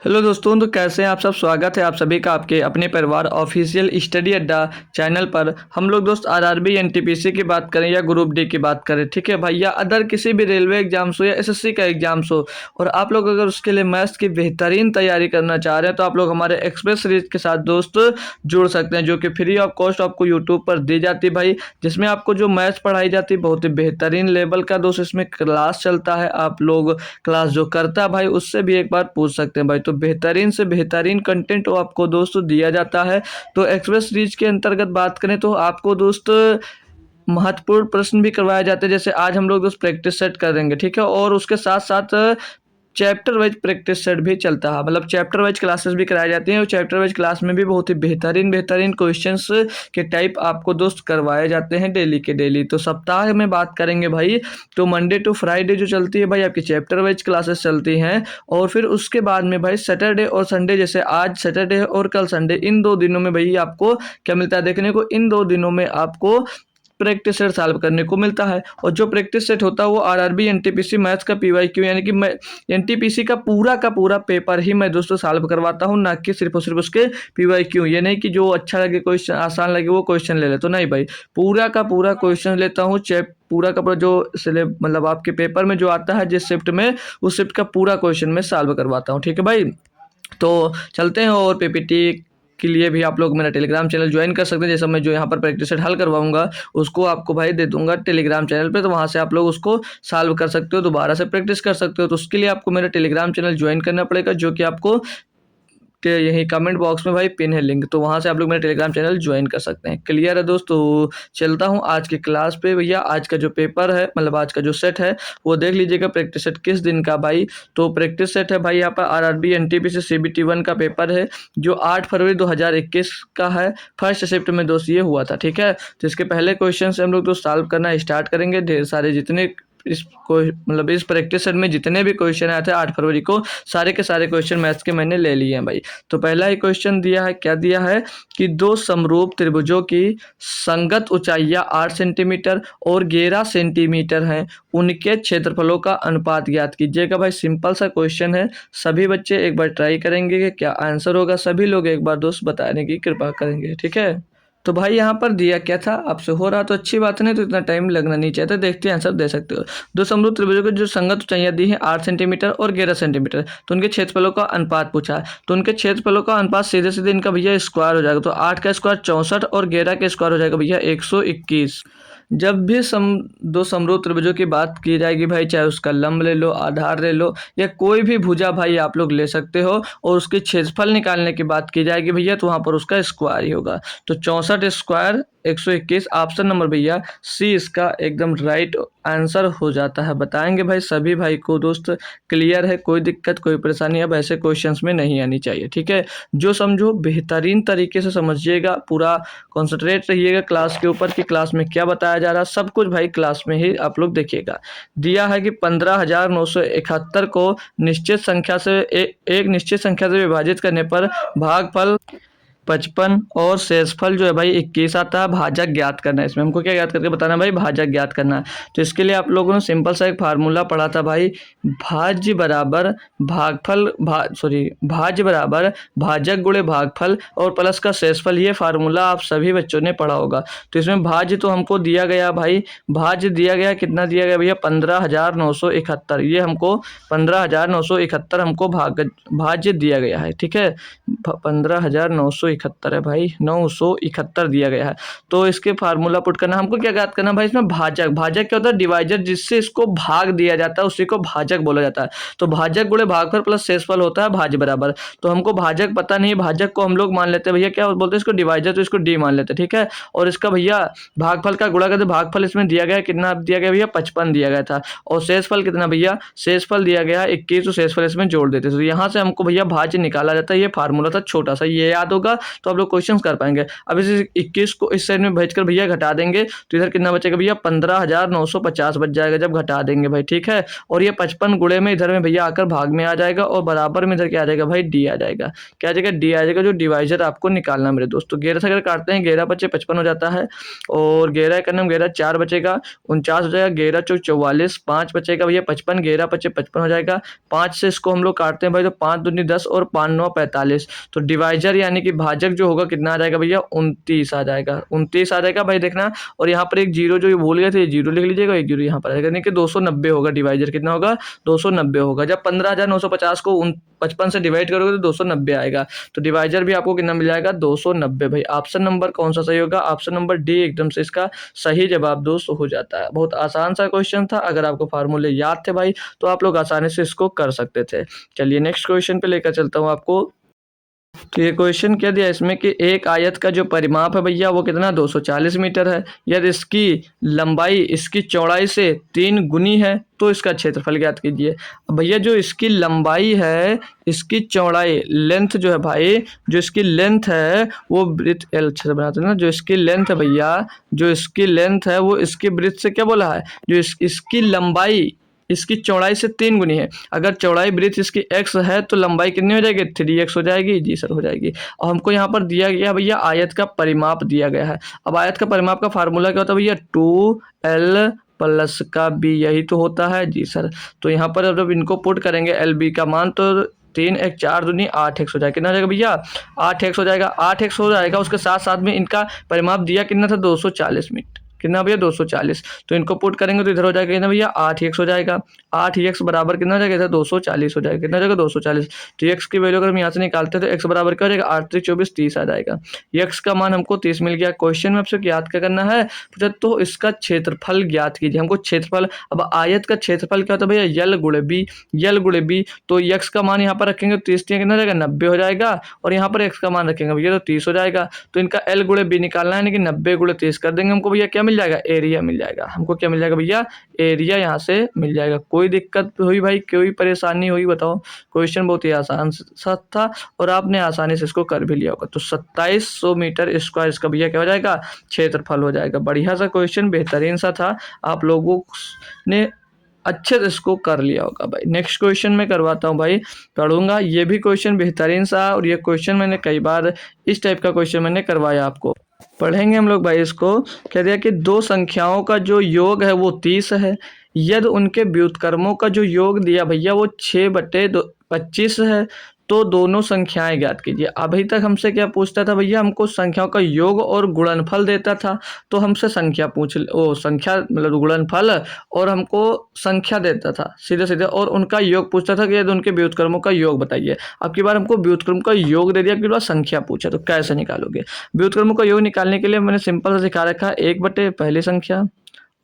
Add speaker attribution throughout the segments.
Speaker 1: Hello दोस्तों, तो कैसे हैं आप सब। स्वागत है आप सभी का आपके अपने परिवार ऑफिशियल स्टडी अड्डा चैनल पर। हम लोग दोस्त आरआरबी एनटीपीसी की बात करें या ग्रुप डी की बात करें, ठीक है भाई, या अदर किसी भी रेलवे एग्जाम्स हो या एसएससी का एग्जाम्स हो, और आप लोग अगर उसके लिए मैथ्स की बेहतरीन तैयारी करना चाह रहे हैं तो आप लोग हमारे एक्सप्रेस सीरीज के साथ दोस्त जुड़ सकते हैं, जो कि फ्री ऑफ कॉस्ट आपको यूट्यूब पर दी जाती है भाई। जिसमें आपको जो मैथ्स पढ़ाई जाती है बहुत ही बेहतरीन लेवल का दोस्त इसमें क्लास चलता है। आप लोग क्लास जो करता है भाई उससे भी एक बार पूछ सकते हैं भाई। तो बेहतरीन से बेहतरीन कंटेंट वो आपको दोस्तों दिया जाता है। तो एक्सप्रेस सीरीज के अंतर्गत बात करें तो आपको दोस्त महत्वपूर्ण प्रश्न भी करवाए जाते हैं। जैसे आज हम लोग दोस्त प्रैक्टिस सेट करेंगे, ठीक है, और उसके साथ साथ चैप्टर वाइज प्रैक्टिस सेट भी चलता है, मतलब चैप्टर वाइज क्लासेस भी कराई जाती हैं। और चैप्टर वाइज क्लास में भी बहुत ही बेहतरीन बेहतरीन क्वेश्चंस के टाइप आपको दोस्त करवाए जाते हैं डेली के डेली। तो सप्ताह में बात करेंगे भाई तो मंडे टू फ्राइडे जो चलती है भाई आपकी चैप्टर वाइज क्लासेस चलती हैं। और फिर उसके बाद में भाई सैटरडे और संडे, जैसे आज सैटरडे और कल संडे, इन 2 दिनों में भाई आपको क्या मिलता है देखने को, इन 2 दिनों में आपको प्रैक्टिस सेट सॉल्व करने को मिलता है। और जो प्रैक्टिस सेट होता है वो आरआरबी एनटीपीसी मैथ्स का पीवाईक्यू, यानी कि मैं एनटीपीसी का पूरा पेपर ही मैं दोस्तों सॉल्व करवाता हूँ, ना कि सिर्फ और सिर्फ उसके पीवाईक्यू। ये नहीं कि जो अच्छा लगे क्वेश्चन, आसान लगे वो क्वेश्चन ले ले, तो नहीं भाई, पूरा का पूरा क्वेश्चन लेता हूँ। पूरा का पूरा जो मतलब आपके पेपर में जो आता है जिस शिफ्ट में, उस शिफ्ट का पूरा क्वेश्चन मैं सॉल्व करवाता हूँ, ठीक है भाई। तो चलते हैं, और पीपीटी के लिए भी आप लोग मेरा टेलीग्राम चैनल ज्वाइन कर सकते हैं। जैसे मैं जो यहाँ पर प्रैक्टिस सेट हल करवाऊंगा उसको आपको भाई दे दूंगा टेलीग्राम चैनल पे, तो वहाँ से आप लोग उसको सॉल्व कर सकते हो, दोबारा से प्रैक्टिस कर सकते हो। तो उसके लिए आपको मेरा टेलीग्राम चैनल ज्वाइन करना पड़ेगा, जो कि आपको यही कमेंट बॉक्स में भाई पिन है लिंक, तो वहाँ से आप लोग मेरा टेलीग्राम चैनल ज्वाइन कर सकते हैं। क्लियर है दोस्तों। चलता हूँ आज की क्लास पे भैया। आज का जो पेपर है, मतलब आज का जो सेट है वो देख लीजिएगा। प्रैक्टिस सेट किस दिन का भाई, तो प्रैक्टिस सेट है भाई यहाँ पर आरआरबी एनटीपीसी सीबीटी 1 का पेपर है, जो 8 फरवरी 2021 का है। फर्स्ट शिफ्ट में दोस्त ये हुआ था, ठीक है। तो इसके पहले क्वेश्चन से हम लोग तो सॉल्व करना स्टार्ट करेंगे। ढेर सारे जितने मतलब इस प्रैक्टिस सेट में जितने भी क्वेश्चन आए थे 8 फरवरी को, सारे के सारे क्वेश्चन मैथ्स के मैंने ले लिए हैं भाई। तो पहला ही क्वेश्चन दिया है, क्या दिया है कि 2 समरूप त्रिभुजों की संगत ऊंचाइयां 8 सेंटीमीटर और 11 सेंटीमीटर हैं, उनके क्षेत्रफलों का अनुपात ज्ञात कीजिएगा भाई। सिंपल सा क्वेश्चन है, सभी बच्चे एक बार ट्राई करेंगे कि क्या आंसर होगा। सभी लोग एक बार दोस्त बताने की कृपा करेंगे, ठीक है। तो भाई यहाँ पर दिया क्या था, आपसे हो रहा तो अच्छी बात नहीं, तो इतना टाइम लगना नहीं चाहिए। तो देखते हैं, आंसर दे सकते हो। 2 समरूप त्रिभुजों की जो संगत ऊंचाइयां दी हैं 8 सेंटीमीटर और 11 सेंटीमीटर, तो उनके क्षेत्रफलों का अनुपात पूछा है। तो उनके क्षेत्रफलों का अनुपात सीधे सीधे इनका भैया स्क्वायर हो जाएगा। तो 8 का स्क्वायर 64 और 11 का स्क्वायर हो जाएगा भैया 121। जब भी 2 समरूप त्रिभुजों की बात की जाएगी भाई, चाहे उसका लंब ले लो, आधार ले लो, या कोई भी भुजा भाई आप लोग ले सकते हो, और उसके क्षेत्रफल निकालने की बात की जाएगी भैया तो वहाँ पर उसका स्क्वायर ही होगा। तो 64 स्क्वायर 121, ऑप्शन नंबर भैया सी इसका एकदम राइट आंसर हो जाता है। बताएंगे भाई सभी भाई को दोस्त। क्लियर है, कोई दिक्कत कोई परेशानी अब ऐसे क्वेश्चंस में नहीं आनी चाहिए, ठीक है। जो समझो बेहतरीन तरीके से समझिएगा, पूरा कॉन्सेंट्रेट रहिएगा क्लास के ऊपर कि क्लास में क्या बताया जा रहा है। सब कुछ भाई क्लास में ही आप लोग देखिएगा। दिया है कि 15,971 को निश्चित संख्या से एक निश्चित संख्या से विभाजित करने पर भागफल 55 और शेषफल जो है भाई 21 आता है। भाजक ज्ञात करना है। इसमें हमको क्या ज्ञात करके बताना है भाई, भाजक ज्ञात करना है। तो इसके लिए आप लोगों ने सिंपल सा एक फार्मूला पढ़ा था भाई, भाज्य बराबर भागफल भाज्य बराबर भाजक गुणे भागफल और प्लस का शेषफल। ये फार्मूला आप सभी बच्चों ने पढ़ा होगा। तो इसमें भाज्य तो हमको दिया गया भाई, भाज्य दिया गया, कितना दिया गया भैया 15,971। ये हमको 15,971 हमको भाज्य दिया गया है, ठीक है। 15,971 है भाई, 971 दिया गया है। तो इसके फार्मूला पुट करना, हमको क्या ज्ञात करना भाई इसमें भाजक। भाजक क्या होता है, डिवाइजर, जिससे इसको भाग दिया जाता है उसी को भाजक बोला जाता है। तो भाजक गुणे भागफल प्लस शेषफल होता है भाज्य बराबर। तो हमको भाजक पता नहीं है, भाजक को हम लोग मान लेते हैं भैया क्या बोलते हैं इसको, डिवाइजर, तो इसको डी मान लेते हैं, ठीक है। और इसका भैया भागफल का गुणा करते, भागफल इसमें दिया गया कितना दिया गया भैया 55 दिया गया था। और शेषफल कितना भैया, शेषफल दिया गया 21, तो शेषफल इसमें जोड़ देते। तो यहाँ से हमको भैया भाज्य निकाला जाता है। ये फार्मूला था छोटा सा, ये याद होगा। तो आप लोग क्वेश्चन कर पाएंगे। अब इस 21 को इस साइड में भेजकर भैया घटा देंगे तो इधर कितना बचेगा भैया 15,950 बच जाएगा जब घटा देंगे भाई, ठीक है। और ये 55 गुणे में इधर में भैया आकर भाग में आ जाएगा और बराबर में इधर क्या आ जाएगा भाई डी आ जाएगा। क्या आ जाएगा डी आ जाएगा, जो डिवाइजर आपको निकालना मेरे दोस्तों। 11 से अगर काटते हैं 11 बचे 55 हो जाता है और 11 का नाम 11 4 बचेगा 49 हो जाएगा, 11 चौक 44 5 बचेगा भैया 55, 11 बचे 55 हो जाएगा। 5 से इसको हम लोग काटते हैं भाई तो 5 दूनी 10 और 5 9 45, तो डिवाइजर यानी कि भाजक जो होगा कितना आ जाएगा भैया 29 आ जाएगा, 29 आ जाएगा भाई देखना। और यहाँ पर एक जीरो जो भूल गए थे ये जीरो लिख लीजिएगा, एक जीरो यहाँ पर आएगा, यानी कि 290 होगा डिवाइजर, कितना होगा 290 होगा। जब 15,950 को 55 से डिवाइड करोगे तो 290 आएगा, तो डिवाइजर भी आपको कितना मिल जाएगा 290 भाई। ऑप्शन नंबर कौन सा सही होगा, ऑप्शन नंबर डी एकदम से इसका सही जवाब दोस्तों हो जाता है। बहुत आसान सा क्वेश्चन था, अगर आपको फार्मूले याद थे भाई तो आप लोग आसानी से इसको कर सकते थे। चलिए नेक्स्ट क्वेश्चन पे लेकर चलता हूँ आपको। तो ये क्वेश्चन क्या दिया इसमें कि एक आयत का जो परिमाप है भैया वो कितना 240 मीटर है, यदि इसकी लंबाई इसकी चौड़ाई से 3 गुनी है तो इसका क्षेत्रफल ज्ञात कीजिए। अब भैया जो इसकी लंबाई है इसकी चौड़ाई लेंथ जो है भाई, जो इसकी लेंथ है वो ब्रिथ एल अच्छे से बनाते हैं ना, जो इसकी लेंथ है भैया, जो इसकी लेंथ है वो इसकी ब्रिथ से क्या बोला है, जो इसकी लंबाई इसकी चौड़ाई से 3 गुनी है। अगर चौड़ाई ब्रिथ इसकी x है तो लंबाई कितनी हो जाएगी 3x हो जाएगी, जी सर हो जाएगी। और हमको यहाँ पर दिया गया भैया आयत का परिमाप दिया गया है। अब आयत का परिमाप का फार्मूला क्या होता है भैया 2l प्लस का b, यही तो होता है जी सर। तो यहाँ पर जब इनको पुट करेंगे एल बी का मान तो 3 1 4 दूनी 8x हो जाएगा, कितना हो जाएगा भैया 8x हो जाएगा, 8x हो जाएगा। उसके साथ साथ में इनका परिमाप दिया कितना था 240 मीटर, कितना भैया 240, तो इनको पुट करेंगे तो इधर हो जाएगा कितना भैया 8x हो जाएगा, 8x बराबर कितना हो जाएगा इधर 240 हो जाएगा, कितना हो जाएगा 240। तो x की वैल्यू अगर हम यहाँ से निकालते हैं तो x बराबर क्या हो जाएगा 8 3 24 30 आ जाएगा। x का मान हमको 30 मिल गया। क्वेश्चन में आपसे याद क्या करना है तो इसका क्षेत्रफल ज्ञात कीजिए, हमको क्षेत्रफल। अब आयत का क्षेत्रफल क्या होता है भैया यल गुणे बी, यल गुणे बी, तो x का मान यहाँ पर रखेंगे 30 कितना हो जाएगा 90 हो जाएगा, और यहाँ पर x का मान रखेंगे भैया तो 30 हो जाएगा। तो इनका l गुणे बी निकालना है, यानी कि 90 गुणे 30 कर देंगे, हमको भैया क्या मिल जाएगा एरिया मिल जाएगा। हमको क्या मिल जाएगा भैया एरिया यहाँ से मिल जाएगा। कोई दिक्कत हुई भाई, कोई परेशानी हुई बताओ? क्वेश्चन बहुत ही आसान सा था और आपने आसानी से इसको कर भी लिया होगा। तो 2700 मीटर स्क्वायर इसका भैया क्या हो जाएगा क्षेत्रफल हो जाएगा। बढ़िया सा क्वेश्चन, बेहतरीन सा था, आप लोगों ने अच्छे से इसको कर लिया होगा भाई। नेक्स्ट क्वेश्चन मैं करवाता हूँ भाई, पढ़ूंगा। ये भी क्वेश्चन बेहतरीन सा, और ये क्वेश्चन मैंने कई बार इस टाइप का क्वेश्चन मैंने करवाया आपको। पढ़ेंगे हम लोग भाई इसको। कह दिया कि दो संख्याओं का जो योग है वो 30 है, यदि उनके व्युत्क्रमों का जो योग दिया भैया वो 6/25 है, तो दोनों संख्याएं ज्ञात कीजिए। अभी तक हमसे क्या पूछता था भैया, हमको संख्याओं का योग और गुणनफल देता था, तो हमसे संख्या संख्या मतलब गुणनफल, और हमको संख्या देता था सीधे सीधे, और उनका योग पूछता था कि यदि उनके व्युत्क्रमों का योग बताइए। अब की बार हमको व्युत्क्रम का योग दे दिया, अब की बार संख्या पूछा, तो कैसे निकालोगे? व्युत्क्रमों का योग निकालने के लिए मैंने सिंपल से सिखा रखा है 1 पहली संख्या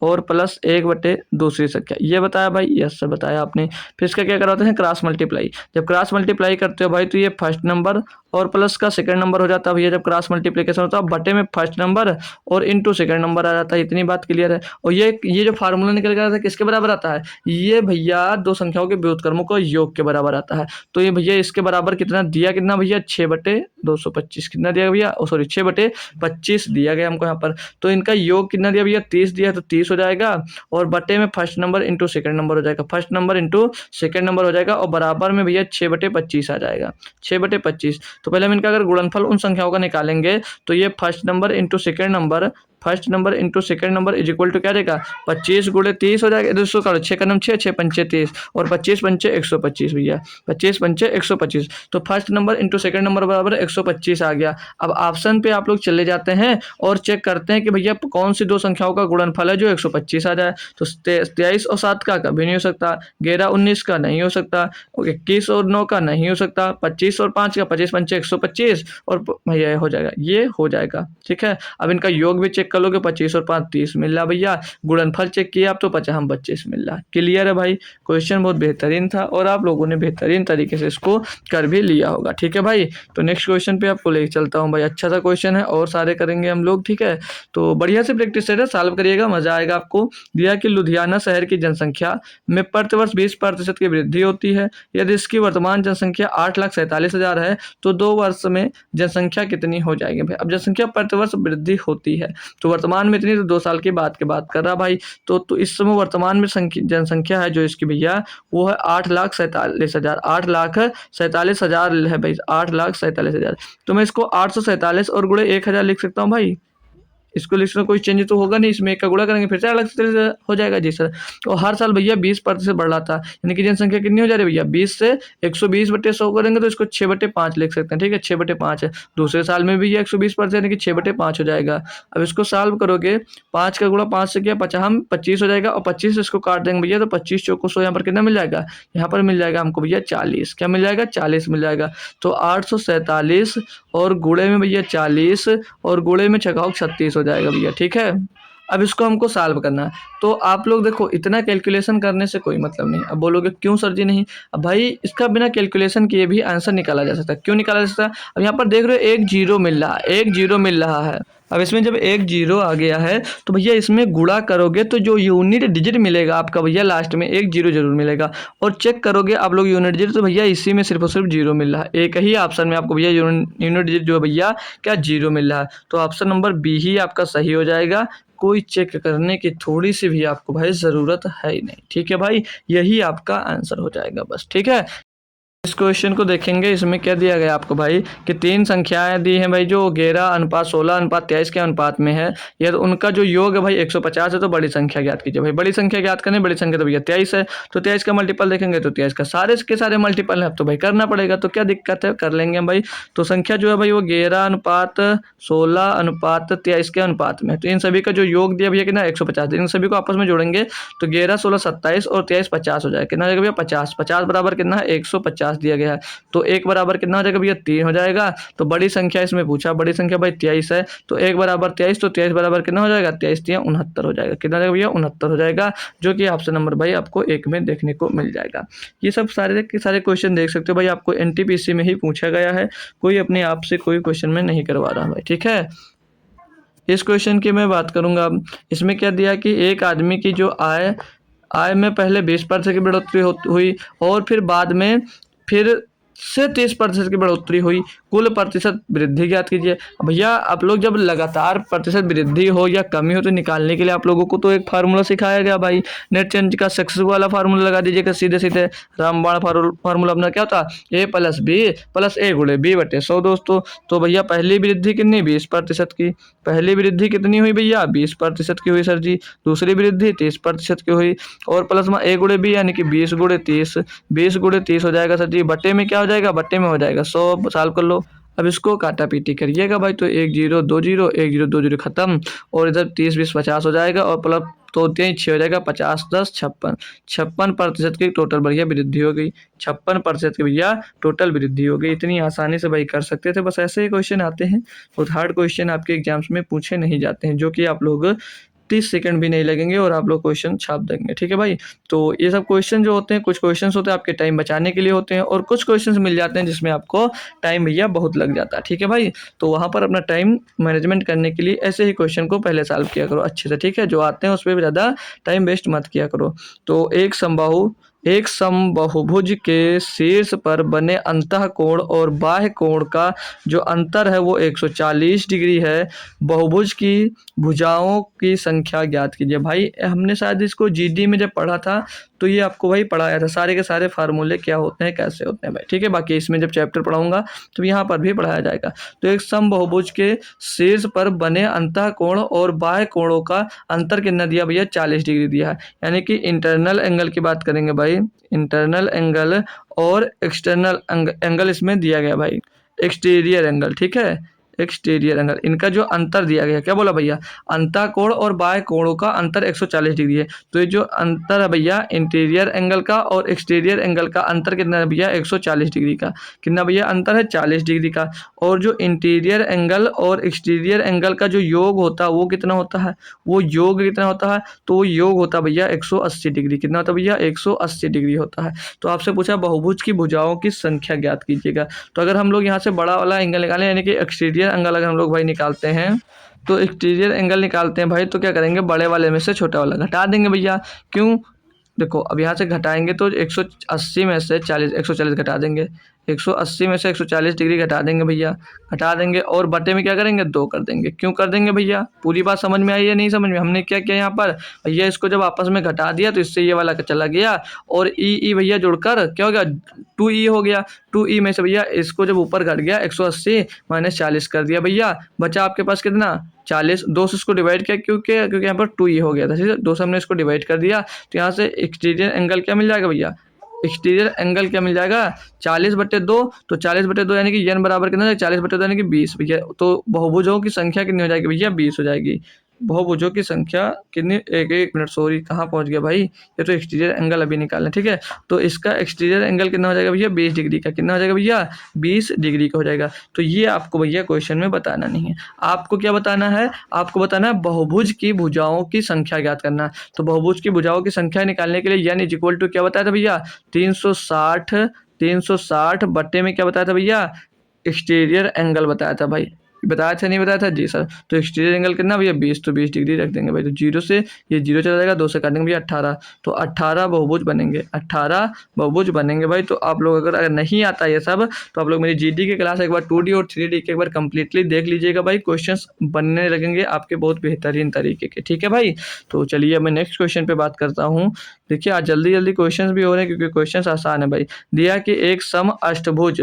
Speaker 1: और प्लस 1 दूसरी संख्या, ये बताया भाई, यस सर बताया आपने। फिर इसका क्या करवाते हैं क्रॉस मल्टीप्लाई। जब क्रॉस मल्टीप्लाई करते हो भाई तो ये फर्स्ट नंबर और प्लस का सेकंड नंबर हो जाता है भैया। जब क्रॉस मल्टीप्लिकेशन होता है बटे में फर्स्ट नंबर और इनटू सेकंड नंबर आ जाता है। इतनी बात क्लियर है। और ये जो फार्मूला निकल कर आता है किसके बराबर आता है? ये भैया दो संख्याओं के व्युत्क्रमों का योग के बराबर आता है। तो ये भैया इसके बराबर कितना दिया, कितना भैया 6/225 कितना दिया भैया, सॉरी 6/25 दिया गया हमको यहाँ पर। तो इनका योग कितना दिया भैया 30 दिया, तो 30 हो जाएगा, और बटे में first number into second number हो जाएगा, first number into second number हो जाएगा, और बराबर में भैया 6/25 आ जाएगा, 6/25। तो पहले हम इनका अगर गुणनफल उन संख्याओं का निकालेंगे तो ये first number into second number, first number into second number is equal to क्या रहेगा 25 गुणे 30 हो जाएगा। दोस्तों करो 6 का 6 6 पंचे 30 और 25 पंचे 125 भैया, 25 पंचे 125। तो first number into second number बराबर 125 आ गया। अब ऑप्शन पे आप लोग चले जाते हैं और चेक करते हैं कि भैया कौन सी दो संख्याओं का गुणनफल है जो 125 आ जाए। तो 23 और 7 का कभी नहीं हो सकता, 11 19 का नहीं हो सकता, 21 और 9 का नहीं हो सकता, 25 और 5 का, 25 पंचे 125, और भैया हो जाएगा, ये हो जाएगा। ठीक है, अब इनका योग भी चेक कर लोगे 25 और 5 30 मिल रहा भैया। गुणनफल चेक किया आप तो 50 25 मिल रहा। क्लियर है भाई। क्वेश्चन बहुत बेहतरीन था और आप लोगों ने बेहतरीन तरीके से इसको कर भी लिया होगा। ठीक है भाई। तो नेक्स्ट क्वेश्चन पे आपको लेके चलता हूँ भाई। अच्छा सा क्वेश्चन है और सारे करेंगे हम लोग। ठीक है, तो बढ़िया से प्रैक्टिस है, सॉल्व करिएगा, मजा आएगा आपको। दिया कि लुधियाना शहर की जनसंख्या में प्रतिवर्ष 20% की वृद्धि होती है। यदि इसकी वर्तमान जनसंख्या 8,47,000 है तो 2 वर्ष में जनसंख्या कितनी हो जाएगी भाई। अब जनसंख्या प्रतिवर्ष वृद्धि होती है तो वर्तमान में इतनी, तो 2 साल की बात कर रहा भाई। तो इस समय वर्तमान में जनसंख्या है जो इसकी भैया वो है 8,47,000। 8,47,000 है भाई, 8,47,000। तो मैं इसको 847 और गुणे 1,000 लिख सकता हूँ भाई। इसको लिखने में कोई चेंज तो होगा नहीं, इसमें एक का गुणा करेंगे फिर से अलग से हो जाएगा। जी सर। तो हर साल भैया 20% बढ़ रहा था, यानी कि जनसंख्या कितनी हो जा रही है भैया 20 से 120/100 करेंगे तो इसको 6/5 लिख सकते हैं। ठीक है, 6/5 है। दूसरे साल में भी ये 120% यानी कि 6/5 हो जाएगा। अब इसको सॉल्व करोगे, 5 का गुणा 5 से किया 25 हो जाएगा और 25 इसको काट देंगे भैया तो 25 चौको 100, यहाँ पर कितना मिल जाएगा, यहाँ पर मिल जाएगा हमको भैया 40। क्या मिल जाएगा, 40 मिल जाएगा। तो 847 और गुणे में भैया 40 और गुणे में 36 हो जाएगा भैया। ठीक है, अब इसको हमको सॉल्व करना है। तो आप लोग देखो, इतना कैलकुलेशन करने से कोई मतलब नहीं। अब बोलोगे क्यों सर जी नहीं, अब भाई इसका बिना कैलकुलेशन किए भी आंसर निकाला जा सकता है। क्यों निकाला जा सकता है, अब यहाँ पर देख रहे हो एक जीरो मिल रहा है, एक जीरो मिल रहा है। अब इसमें जब एक जीरो आ गया है तो भैया इसमें गुणा करोगे तो जो यूनिट डिजिट मिलेगा आपका भैया लास्ट में एक जीरो जरूर मिलेगा। और चेक करोगे आप लोग यूनिट डिजिट, तो भैया इसी में सिर्फ और सिर्फ जीरो मिल रहा है। एक ही ऑप्शन में आपको भैया यूनिट डिजिट जो है भैया क्या जीरो मिल रहा है। तो ऑप्शन नंबर बी ही आपका सही हो जाएगा। कोई चेक करने की थोड़ी सी भी आपको भाई ज़रूरत है ही नहीं। ठीक है भाई, यही आपका आंसर हो जाएगा बस। ठीक है, इस क्वेश्चन को देखेंगे, इसमें क्या दिया गया आपको भाई कि 3 संख्याएं दी हैं भाई जो 11:16:23 के अनुपात में है। या तो उनका जो योग है भाई 150 है। तो बड़ी संख्या ज्ञात कीजिए भाई। बड़ी संख्या ज्ञात करने, बड़ी संख्या तो भैया 23 है। तो 23 का मल्टीपल देखेंगे तो 23 का सारे के सारे मल्टीपल है, अब तो भाई करना पड़ेगा। तो क्या दिक्कत है, कर लेंगे हम भाई। तो संख्या जो है भाई वो 11:16:23 के अनुपात में। तो इन सभी का जो योग दिया भैया कितना 150। इन सभी को आपस में जोड़ेंगे तो 11 16 27 और 23 50 हो जाएगा। कितना हो जाएगा भैया 50। 50 बराबर कितना है 150 दिया गया है। तो एक बराबर कितना हो जाएगा भैया 3 हो जाएगा। तो बड़ी संख्या इसमें पूछा, बड़ी संख्या भाई 23 है। तो एक बराबर 23, तो 23 बराबर कितना हो जाएगा 23 3 69 हो जाएगा। कितना हो जाएगा भैया 69 हो जाएगा, जो कि ऑप्शन नंबर भाई आपको एक में देखने को मिल जाएगा। ये सब सारे के सारे क्वेश्चन देख सकते हो भाई, आपको एनटीपीसी में ही पूछा गया है। कोई अपने आप से कोई क्वेश्चन में नहीं करवा रहा भाई। ठीक है, इस क्वेश्चन की मैं बात करूंगा। इसमें क्या दिया कि एक आदमी की जो आय में पहले 20% की बढ़ोतरी हुई और फिर बाद में फिर से 30% की बढ़ोतरी हुई। कुल प्रतिशत वृद्धि ज्ञात कीजिए। भैया आप लोग जब लगातार प्रतिशत वृद्धि हो या कमी हो तो निकालने के लिए आप लोगों को तो एक फार्मूला सिखाया गया भाई, नेट चेंज का सक्सेस वाला फार्मूला लगा दीजिएगा सीधे सीधे। रामबाण फार्मूला अपना क्या होता है, a+b+a/b/100 दोस्तों। तो भैया पहली वृद्धि कितनी 20% की, पहली वृद्धि कितनी हुई भैया 20% की हुई सर जी। दूसरी वृद्धि 30% की हुई और प्लस में a/b यानी कि 20×30, 20×30 हो जाएगा सर जी। बट्टे में क्या हो जाएगा, बट्टे में हो जाएगा 100। सॉल्व कर लो। अब इसको काटा पीटी करिएगा भाई। तो 1 0 2 0 1 0 2 0 खत्म और इधर 30 20 50 हो जाएगा और प्लस तो 6 हो जाएगा 50 10 56। 56% की टोटल भैया वृद्धि हो गई। 56% की भैया टोटल वृद्धि हो गई। इतनी आसानी से भाई कर सकते थे। बस ऐसे ही क्वेश्चन आते हैं, बहुत हार्ड क्वेश्चन आपके एग्जाम्स में पूछे नहीं जाते हैं, जो कि आप लोग 30 सेकंड भी नहीं लगेंगे और आप लोग क्वेश्चन छाप देंगे। ठीक है भाई, तो ये सब क्वेश्चन जो होते हैं, कुछ क्वेश्चन होते हैं आपके टाइम बचाने के लिए होते हैं और कुछ क्वेश्चन मिल जाते हैं जिसमें आपको टाइम भैया बहुत लग जाता है। ठीक है भाई, तो वहाँ पर अपना टाइम मैनेजमेंट करने के लिए ऐसे ही क्वेश्चन को पहले सॉल्व किया करो अच्छे से। ठीक है, जो आते हैं उस पर ज़्यादा टाइम वेस्ट मत किया करो। तो एक समबाहुभुज के शीर्ष पर बने अंतःकोण और बाह्य कोण का जो अंतर है वो 140 डिग्री है। बहुभुज की भुजाओं की संख्या ज्ञात कीजिए। भाई हमने शायद इसको जीडी में जब पढ़ा था तो ये आपको भाई पढ़ाया था, सारे के सारे फार्मूले क्या होते हैं कैसे होते हैं भाई। ठीक है, बाकी इसमें जब चैप्टर पढ़ाऊंगा तो यहाँ पर भी पढ़ाया जाएगा। तो एक समबाहुभुज के शीर्ष पर बने अंतःकोण और बाह्य कोणों का अंतर कितना दिया भैया 40 डिग्री दिया है। यानी कि इंटरनल एंगल की बात करेंगे भाई, इंटरनल एंगल और एक्सटर्नल एंगल इसमें दिया गया भाई, एक्सटीरियर एंगल। ठीक है, एक्सटीरियर एंगल, इनका जो अंतर दिया गया, क्या बोला भैया, अंतःकोण और बाह्य कोणों का अंतर 140 डिग्री है। तो ये जो अंतर है भैया इंटीरियर एंगल का और एक्सटीरियर एंगल का अंतर कितना है भैया, 140 डिग्री का। कितना भैया अंतर है, 40 डिग्री का। और जो इंटीरियर एंगल और एक्सटीरियर एंगल का जो योग होता है वो कितना होता है, वो योग कितना होता है, तो वो योग होता है भैया 180 डिग्री। कितना होता है भैया, 180 डिग्री होता है। तो आपसे पूछा बहुभुज की भुजाओं की संख्या ज्ञात कीजिएगा। तो अगर हम लोग यहाँ से बड़ा वाला एंगल निकालें, यानी कि एक्सटीरियर एंगल अगर हम लोग भाई निकालते हैं, तो एक्सटीरियर एंगल निकालते हैं भाई, तो क्या करेंगे, बड़े वाले में से छोटा वाला घटा देंगे भैया। क्यों, देखो अब यहाँ से घटाएंगे तो 180 में से 140 घटा देंगे, 180 में से 140 डिग्री घटा देंगे भैया, घटा देंगे और बटे में क्या करेंगे, 2 कर देंगे। क्यों कर देंगे भैया, पूरी बात समझ में आई है, नहीं समझ में, हमने क्या किया यहाँ पर भैया, इसको जब आपस में घटा दिया तो इससे ये वाला चला गया और ई भैया जुड़कर क्या हो गया, 2e हो गया। 2e में से भैया इसको जब ऊपर घट गया 180 माइनस 40 कर दिया भैया, बचा आपके पास कितना, 40। 2 से इसको डिवाइड किया क्योंकि यहाँ पर 2e हो गया था, ठीक है, 2 से हमने इसको डिवाइड कर दिया। तो यहाँ से एक्सटीरियर एंगल क्या मिल जाएगा भैया, एक्सटीरियर एंगल क्या मिल जाएगा, 40/2। तो 40/2 यानी कि n बराबर कितना है, 40/2 यानी कि 20 भैया। तो बहुभुजों की संख्या कितनी हो जाएगी भैया, 20 हो जाएगी। बहुभुजों की संख्या कितनी, एक मिनट सॉरी, कहाँ पहुंच गया भाई, ये तो एक्सटीरियर एंगल अभी निकालना, ठीक है। तो इसका एक्सटीरियर एंगल कितना हो जाएगा भैया, 20 डिग्री का। कितना हो जाएगा भैया, 20 डिग्री का हो जाएगा। तो ये आपको भैया क्वेश्चन में बताना नहीं है, आपको क्या बताना है, आपको बताना है बहुभुज की भुजाओं की संख्या ज्ञात करना। तो बहुभुज की भुजाओं की संख्या निकालने के लिए यानी इक्वल टू क्या बताया था भैया, 360 बट्टे में क्या बताया था भैया, एक्सटीरियर एंगल बताया था भाई, बताया था नहीं बताया था जी सर। तो एक्सटीरियर एंगल कितना भैया, 20, तो 20 डिग्री रख देंगे भाई। तो 0 से ये 0 चला जाएगा, 2 से काटेंगे भैया 18, तो 18 बहुभुज बनेंगे, 18 बहुभुज बनेंगे भाई। तो आप लोग अगर नहीं आता ये सब, तो आप लोग मेरी जीडी की क्लास एक बार 2D और 3D की एक बार कंप्लीटली देख लीजिएगा भाई, क्वेश्चंस बनने लगेंगे आपके बहुत बेहतरीन तरीके के, ठीक है भाई। तो चलिए मैं नेक्स्ट क्वेश्चन पे बात करता हूँ। देखिए आज जल्दी जल्दी क्वेश्चंस भी हो रहे हैं क्योंकि क्वेश्चंस आसान है भाई। दिया कि एक सम अष्टभुज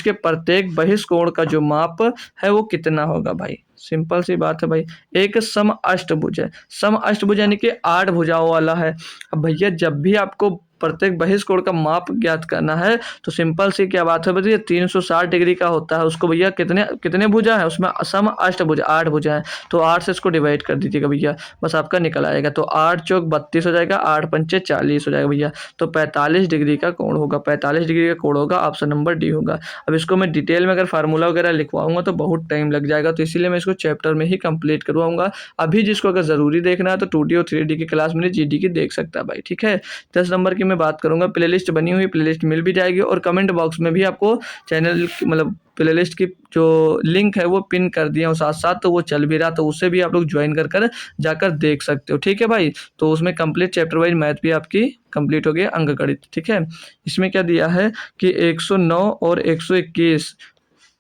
Speaker 1: के प्रत्येक बहिष्कोण का जो माप है वो कितना होगा भाई, सिंपल सी बात है भाई। एक सम अष्टभुज है, सम अष्टभुज यानी कि 8 भुजाओं वाला है। अब भैया जब भी आपको प्रत्येक बहिष्कोण का माप ज्ञात करना है तो सिंपल सी क्या बात है भैया, 360 डिग्री का होता है, उसको भैया कितने कितने भुजा है उसमें, सम अष्टभुज 8 भुजा है। तो 8 से इसको डिवाइड कर दीजिएगा भैया, बस आपका निकल आएगा। तो 8 चौक 32 हो जाएगा, 8 पंचे 40 हो जाएगा भैया। तो 45 डिग्री का कोण होगा, 45 डिग्री का कोण होगा, ऑप्शन नंबर डी होगा। अब इसको मैं डिटेल में अगर फार्मूला वगैरह लिखवाऊंगा तो बहुत टाइम लग जाएगा, तो इसीलिए मैं इसको चैप्टर में ही कंप्लीट करवाऊंगा। अभी जिसको अगर ज़रूरी देखना है तो 2D और 3D की क्लास मेरी GD की देख सकता है भाई, ठीक है। 10 नंबर की मैं बात करूंगा, प्लेलिस्ट बनी हुई, प्लेलिस्ट मिल भी जाएगी और कमेंट बॉक्स में भी आपको चैनल मतलब प्लेलिस्ट की जो लिंक है वो पिन कर दिया हूँ साथ साथ, तो वो चल भी रहा, तो उससे भी आप लोग ज्वाइन कर जाकर देख सकते हो, ठीक है भाई। तो उसमें कंप्लीट चैप्टर वाइज मैथ भी आपकी कंप्लीट हो गया, अंकगणित, ठीक है। इसमें क्या दिया है कि 109 और 121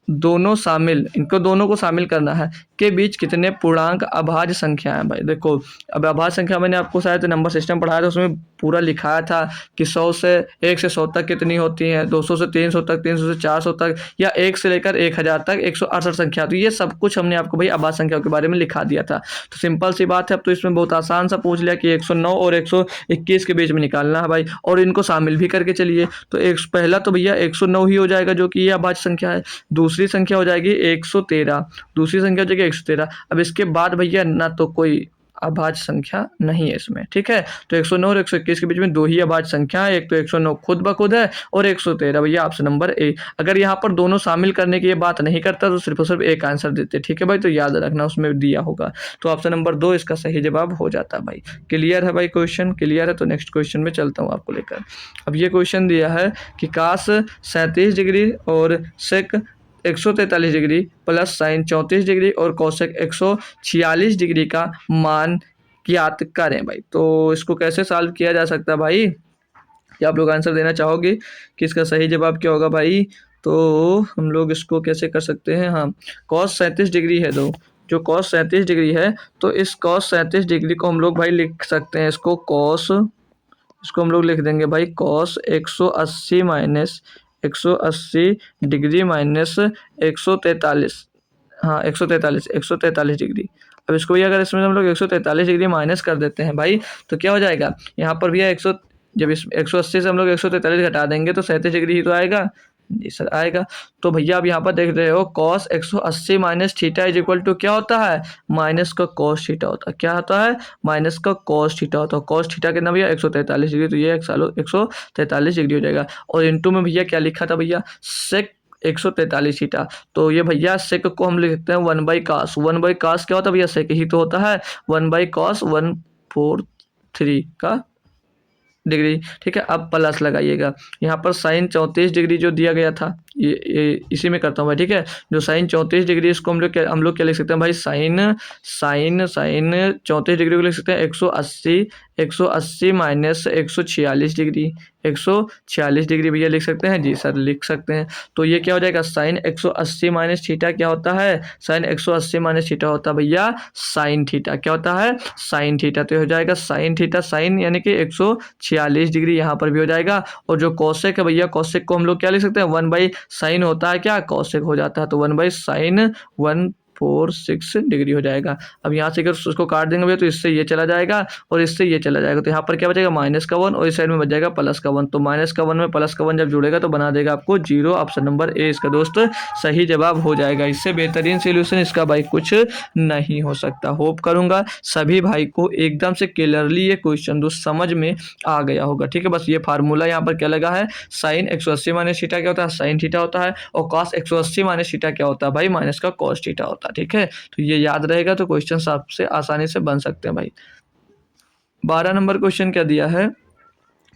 Speaker 1: दोनों शामिल, इनको दोनों को शामिल करना है, के बीच कितने पूर्णांक अभाज्य संख्या है भाई। देखो अब अभाज्य संख्या मैंने आपको शायद नंबर सिस्टम पढ़ाया था, उसमें पूरा लिखाया था कि 100 से 1 से 100 तक कितनी होती हैं, 200 से 300 तक, 300 से 400 तक, या 1 से लेकर 1000 तक 168 संख्या। तो ये सब कुछ हमने आपको भाई अभाज्य संख्या के बारे में लिखा दिया था। तो सिंपल सी बात है, अब तो इसमें बहुत आसान सा पूछ लिया कि 109 और 121 के बीच में निकालना है भाई, और इनको शामिल भी करके चलिए। तो एक पहला तो भैया 109 ही हो जाएगा जो कि ये अभाज्य संख्या है, दूसरी संख्या हो जाएगी 113, दूसरी संख्या हो जाएगी 113। अब इसके बाद भैया ना तो कोई अभाज्य संख्या नहीं है इसमें, ठीक है। तो 109 और 121 के बीच में 2 ही अभाज्य संख्या है, एक तो 109 खुद ब खुद है और 113 भैया ऑप्शन नंबर ए। अगर यहाँ पर दोनों शामिल करने की ये बात नहीं करता तो सिर्फ और सिर्फ एक आंसर देते, ठीक है भाई। तो याद रखना उसमें दिया होगा, तो ऑप्शन नंबर 2 इसका सही जवाब हो जाता है भाई। क्लियर है भाई, क्वेश्चन क्लियर है। तो नेक्स्ट क्वेश्चन में चलता हूँ आपको लेकर। अब ये क्वेश्चन दिया है कि काश 37 डिग्री और सेक 143 डिग्री प्लस साइन 34 डिग्री और कोसेक 146 डिग्री का मान ज्ञात करें भाई। तो इसको कैसे सॉल्व किया जा सकता है भाई, क्या आप लोग आंसर देना चाहोगे कि इसका सही जवाब क्या होगा भाई। तो हम लोग इसको कैसे कर सकते हैं, हाँ कॉस 37 डिग्री है, दो जो कॉस 37 डिग्री है, तो इस कॉस 37 डिग्री को हम लोग भाई लिख सकते हैं, इसको कॉस, इसको हम लोग लिख देंगे भाई कॉस 180 माइनस 180 डिग्री माइनस 143, हाँ 143 डिग्री। अब इसको भी अगर इसमें हम लोग 143 डिग्री माइनस कर देते हैं भाई, तो क्या हो जाएगा यहाँ पर भैया 100, जब इस 180 से हम लोग 143 घटा देंगे तो 37 डिग्री ही तो आएगा, जी सर आएगा। तो भैया आप यहाँ पर देख रहे हो cos 180 minus theta is equal to क्या होता है, माइनस का cos थीटा होता है। क्या होता है, माइनस का cos थीटा होता है। cos थीटा कितना भैया 143 डिग्री, तो ये 143 डिग्री हो जाएगा। और इंटू में भैया क्या लिखा था भैया, सेक 143 थीटा। तो ये भैया सेक को हम लिख सकते हैं 1/cos। 1/cos क्या होता है भैया, सेक ही तो होता है। 1/cos 143 का डिग्री, ठीक है। अब प्लस लगाइएगा, यहाँ पर साइन 34 डिग्री जो दिया गया था, ये इसी में करता हूँ भाई, ठीक है। जो साइन 34 डिग्री, इसको हम लोग क्या लिख सकते हैं भाई, साइन साइन साइन 34 डिग्री को लिख सकते हैं 180 माइनस 146 डिग्री, 146 डिग्री भैया लिख सकते हैं। जी सर लिख सकते हैं। तो ये क्या हो जाएगा, साइन 180 माइनस थीटा क्या होता है, साइन 180 माइनस थीटा होता है भैया साइन थीटा। क्या होता है, साइन थीटा। तो हो जाएगा साइन थीटा, साइन यानी कि 146 डिग्री यहाँ पर भी हो जाएगा। और जो कोसेक है भैया, कोसेक को हम लोग क्या लिख सकते हैं, 1/sin होता है क्या, कोसेक हो जाता है। तो 1/sin 146 डिग्री हो जाएगा। अब यहाँ से अगर उसको काट देंगे भैया तो इससे ये चला जाएगा और इससे ये चला जाएगा। तो यहाँ पर क्या बचेगा, माइनस का 1 और इस साइड में बच जाएगा प्लस का 1। तो माइनस का 1 में प्लस का 1 जब जुड़ेगा तो बना देगा आपको 0। ऑप्शन नंबर ए इसका दोस्त सही जवाब हो जाएगा। इससे बेहतरीन सोल्यूशन इसका भाई कुछ नहीं हो सकता। होप करूंगा सभी भाई को एकदम से क्लियरली ये क्वेश्चन दोस्त समझ में आ गया होगा, ठीक है। बस ये फार्मूला यहाँ पर क्या लगा है, साइन 180 माइनस थीटा क्या होता है, साइन थीटा होता है। और कॉस 180 माइनस थीटा क्या होता है भाई, माइनस का कॉस थीटा होता है, ठीक है। तो ये याद रहेगा तो क्वेश्चन आपसे आसानी से बन सकते हैं भाई। 12 नंबर क्वेश्चन क्या दिया है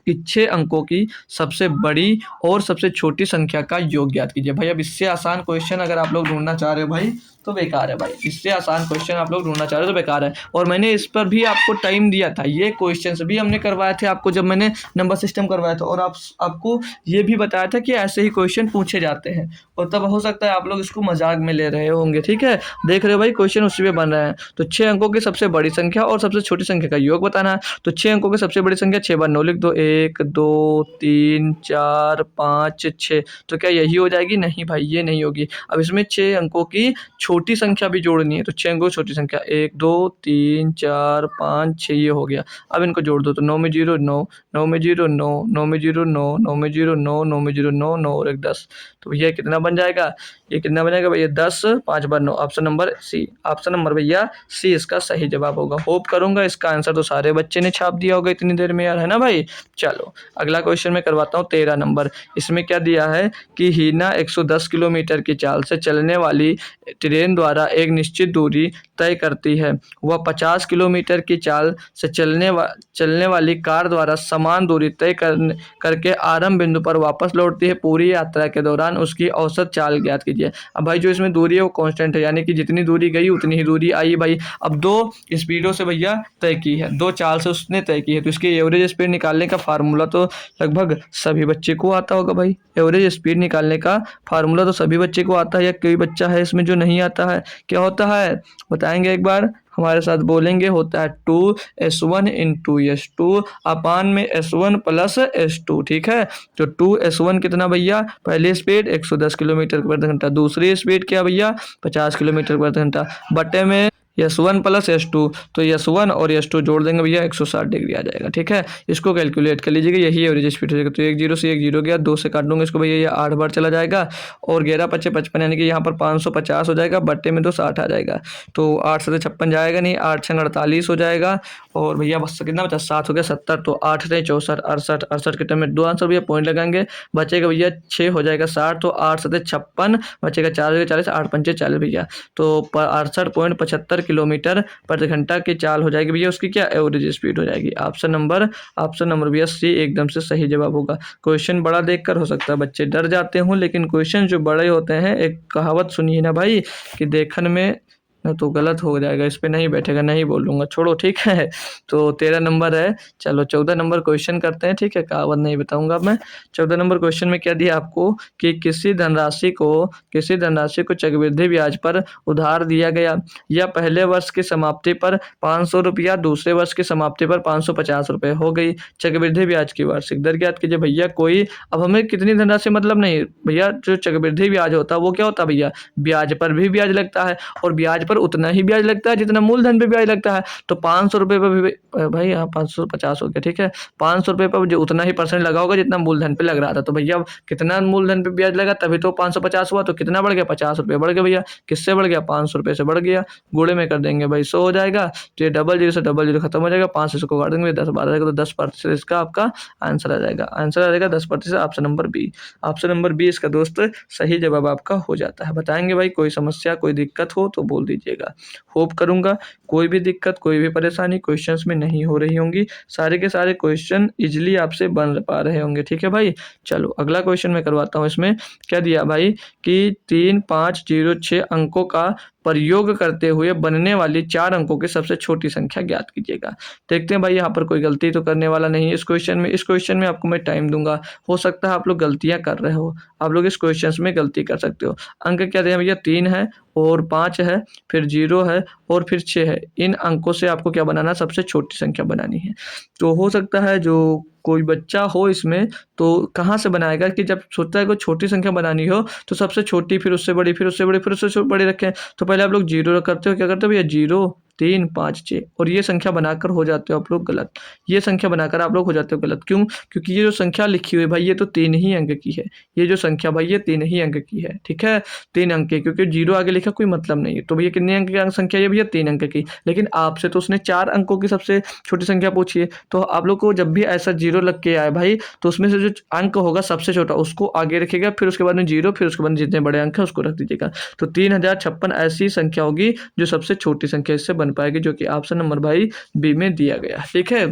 Speaker 1: कि 6 अंकों की सबसे बड़ी और सबसे छोटी संख्या का योग ज्ञात कीजिए। भाई अब इससे आसान क्वेश्चन अगर आप लोग ढूंढना चाह रहे हो भाई तो बेकार है भाई। इससे आसान क्वेश्चन आप लोग ढूंढना चाह रहे हो तो बेकार है। और मैंने इस पर भी आपको टाइम दिया था, ये क्वेश्चन भी हमने करवाए थे आपको जब मैंने नंबर सिस्टम करवाया था। और आपको ये भी बताया था कि ऐसे ही क्वेश्चन पूछे जाते हैं। और तब हो सकता है आप लोग इसको मजाक में ले रहे होंगे, ठीक है। देख रहे हो भाई क्वेश्चन उसी पे बन रहे हैं। तो 6 अंकों की सबसे बड़ी संख्या और सबसे छोटी संख्या का योग बताना है। तो 6 अंकों की सबसे बड़ी संख्या 6 बार 9 लिख दो, 1 2 3 4 5 6। तो क्या यही हो जाएगी, नहीं भाई ये नहीं होगी। अब इसमें 6 अंकों की छोटी संख्या भी जोड़नी है। तो 6 अंकों की छोटी संख्या 1 2 3 4 5 6 ये हो गया। अब इनको जोड़ दो तो 9 में 0 9, 9 में 0 9, 9 में 0 9, 9 में 0 9, 9 में 0 9, 9 और 1 10। तो भैया कितना बन जाएगा, ये कितना बनेगा भैया 10 5 बार 9। Option number C, option number भैया सी इसका सही जवाब होगा। होप करूंगा इसका आंसर तो सारे बच्चे ने छाप दिया होगा इतनी देर में यार, है ना भाई। चलो अगला क्वेश्चन मैं करवाता हूँ 13 नंबर। इसमें क्या दिया है कि हीना 110 किलोमीटर की चाल से चलने वाली ट्रेन द्वारा एक निश्चित दूरी तय करती है। वह 50 किलोमीटर की चाल से चलने वाली कार द्वारा समान दूरी तय करके आरंभ बिंदु पर वापस लौटती है। पूरी यात्रा के दौरान उसकी औसत चाल ज्ञात कीजिए। अब भाई जो इसमें दूरी है वो कांस्टेंट है, यानी कि जितनी दूरी गई उतनी ही दूरी आई भाई। अब 2 स्पीडों से भैया तय की है, 2 चाल से उसने तय की है। तो इसकी एवरेज स्पीड निकालने का फार्मूला तो लगभग सभी बच्चे को आता होगा भाई। एवरेज स्पीड निकालने का फार्मूला तो सभी बच्चे को आता है, या कोई बच्चा है इसमें जो नहीं आता है। क्या होता है बताएंगे एक बार, हमारे साथ बोलेंगे। होता है 2s1 इंटू s2 अपान में s1 प्लस s2, ठीक है। तो 2s1 कितना भैया, पहली स्पीड 110 किलोमीटर प्रति घंटा, दूसरी स्पीड क्या भैया 50 किलोमीटर प्रति घंटा, बटे में S1 प्लस S2। तो S1 और S2 जोड़ देंगे भैया 160 डिग्री आ जाएगा, ठीक है। इसको कैलकुलेट कर लीजिएगा, यही एवरेज स्पीड हो जाएगा। तो 1 0 से 1 0 गया, 2 से काट दूंगा इसको भैया, ये 8 बार चला जाएगा। और 11 5 55 यानी कि यहाँ पर 550 हो जाएगा, बट्टे में 2 60 आ जाएगा। तो 8 से 56 जाएगा नहीं, 8 6 48 हो जाएगा। और भैया बस कितना बचा, 7 हो गया 70। तो 8 से 64 68, 68 के टर्म में 2 आंसर भैया पॉइंट लगाएंगे, बचेगा भैया 6 हो जाएगा 60। तो 8 से 56 बचेगा, 4 हो गया 40, 8 पंचे 40 भैया। तो 68.75 किलोमीटर प्रति घंटा की चाल हो जाएगी भैया, उसकी क्या एवरेज स्पीड हो जाएगी। ऑप्शन नंबर भैया सी एकदम से सही जवाब होगा। क्वेश्चन बड़ा देखकर हो सकता है बच्चे डर जाते हों, लेकिन क्वेश्चन जो बड़े होते हैं, एक कहावत सुनिए ना भाई कि देखने में ना तो गलत हो जाएगा, इस पे नहीं बैठेगा, नहीं बोलूँगा, छोड़ो, ठीक है। तो 13 नंबर है। चलो 14 नंबर क्वेश्चन करते हैं, ठीक है। कहावत नहीं बताऊंगा मैं। 14 नंबर क्वेश्चन में क्या दिया आपको कि किसी धनराशि को चक्रवृद्धि ब्याज पर उधार दिया गया। या पहले वर्ष की समाप्ति पर 500 रुपया, दूसरे वर्ष की समाप्ति पर 550 रुपये हो गई। चक्रवृद्धि ब्याज की वार्षिक दर ज्ञात कीजिए भैया। कोई अब हमें कितनी धनराशि मतलब नहीं भैया, जो चक्रवृद्धि ब्याज होता है वो क्या होता है भैया, ब्याज पर भी ब्याज लगता है। और ब्याज पर उतना ही ब्याज लगता है जितना मूलधन पे ब्याज लगता है। तो 500 रुपये पर भी भाई यहाँ 550 हो गया, ठीक है। 500 रुपये पर जो उतना ही परसेंट लगा होगा जितना मूलधन पे लग रहा था। तो भैया कितना मूलधन पे ब्याज लगा तभी तो 550 हुआ, तो कितना बढ़ गया 50 रुपये बढ़ गया भैया। किससे बढ़ गया 500 रुपये से बढ़ गया। गुणे में कर देंगे भाई 100 हो जाएगा। तो ये डबल जीरो से डबल जीरो खत्म हो जाएगा, 5 से इसको काट देंगे 10 12 जाएगा, तो 10% इसका आपका आंसर आ जाएगा। आंसर आ जाएगा 10%, option number B. Option number B इसका दोस्त सही जवाब आपका हो जाता है। बताएंगे भाई कोई समस्या कोई दिक्कत हो तो बोल दीजिएगा। होप करूंगा कोई भी दिक्कत कोई भी परेशानी क्वेश्चंस में नहीं हो रही होंगी, सारे के सारे क्वेश्चन इजीली आपसे बन पा रहे होंगे, ठीक है भाई। चलो अगला क्वेश्चन मैं करवाता हूँ। इसमें क्या दिया भाई कि 3 5 0 6 अंकों का प्रयोग करते हुए बनने वाली 4 अंकों की सबसे छोटी संख्या ज्ञात कीजिएगा। देखते हैं भाई यहाँ पर कोई गलती तो करने वाला नहीं है इस क्वेश्चन में। इस क्वेश्चन में आपको मैं टाइम दूंगा, हो सकता है आप लोग गलतियां कर रहे हो, आप लोग इस क्वेश्चन में गलती कर सकते हो। अंक क्या दिया भैया 3 है और 5 है, फिर 0 है और फिर 6 है। इन अंकों से आपको क्या बनाना, सबसे छोटी संख्या बनानी है। तो हो सकता है जो कोई बच्चा हो इसमें तो कहाँ से बनाएगा कि जब सोचता है कोई छोटी संख्या बनानी हो तो सबसे छोटी, फिर उससे बड़ी, फिर उससे बड़ी, फिर उससे बड़ी रखें। तो पहले आप लोग 0 करते हो, क्या करते हो भैया 0 3 5 6 और ये संख्या बनाकर हो जाते हो आप लोग गलत। ये संख्या बनाकर आप लोग हो जाते हो गलत, क्यों? क्योंकि ये जो संख्या लिखी हुई है भाई ये तो 3 ही अंक की है। ये जो संख्या भाई ये 3 ही अंक की है, ठीक है। 3 अंक की, क्योंकि 0 आगे लिखा कोई मतलब नहीं है। तो भैया कितने अंक की संख्या है भैया 3 अंक की, लेकिन आपसे तो उसने 4 अंकों की सबसे छोटी संख्या पूछी है। तो आप लोग को जब भी ऐसा 0 लग के आए भाई तो उसमें से जो अंक होगा सबसे छोटा उसको आगे रखिएगा, फिर उसके बाद में 0, फिर उसके बाद जितने बड़े अंक है उसको रख दीजिएगा। तो 3056 ऐसी संख्या होगी जो सबसे छोटी संख्या इससे बन पाएगी, जो कि ऑप्शन नंबर भाई बी में दिया गया, ठीक है।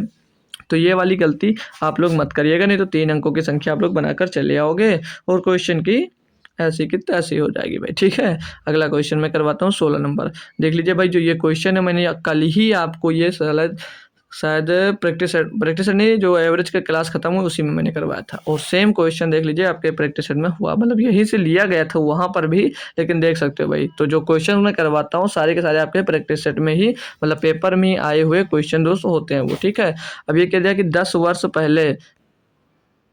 Speaker 1: तो ये वाली गलती आप लोग मत करिएगा, नहीं तो 3 अंकों की संख्या आप लोग बनाकर चले आओगे और क्वेश्चन की ऐसी की तैसी हो जाएगी भाई, ठीक है। अगला क्वेश्चन मैं करवाता हूँ 16 नंबर। देख लीजिए भाई, जो ये क्वेश्चन है मैंने कल ही आपको ये शायद प्रैक्टिस नहीं, जो एवरेज का क्लास खत्म हुआ उसी में मैंने करवाया था। और सेम क्वेश्चन देख लीजिए आपके प्रैक्टिस सेट में हुआ, मतलब यहीं से लिया गया था वहाँ पर भी, लेकिन देख सकते हो भाई। तो जो क्वेश्चन मैं करवाता हूँ सारे के सारे आपके प्रैक्टिस सेट में ही, मतलब पेपर में आए हुए क्वेश्चन दोस्त होते हैं वो, ठीक है। अब ये कह दिया कि 10 वर्ष पहले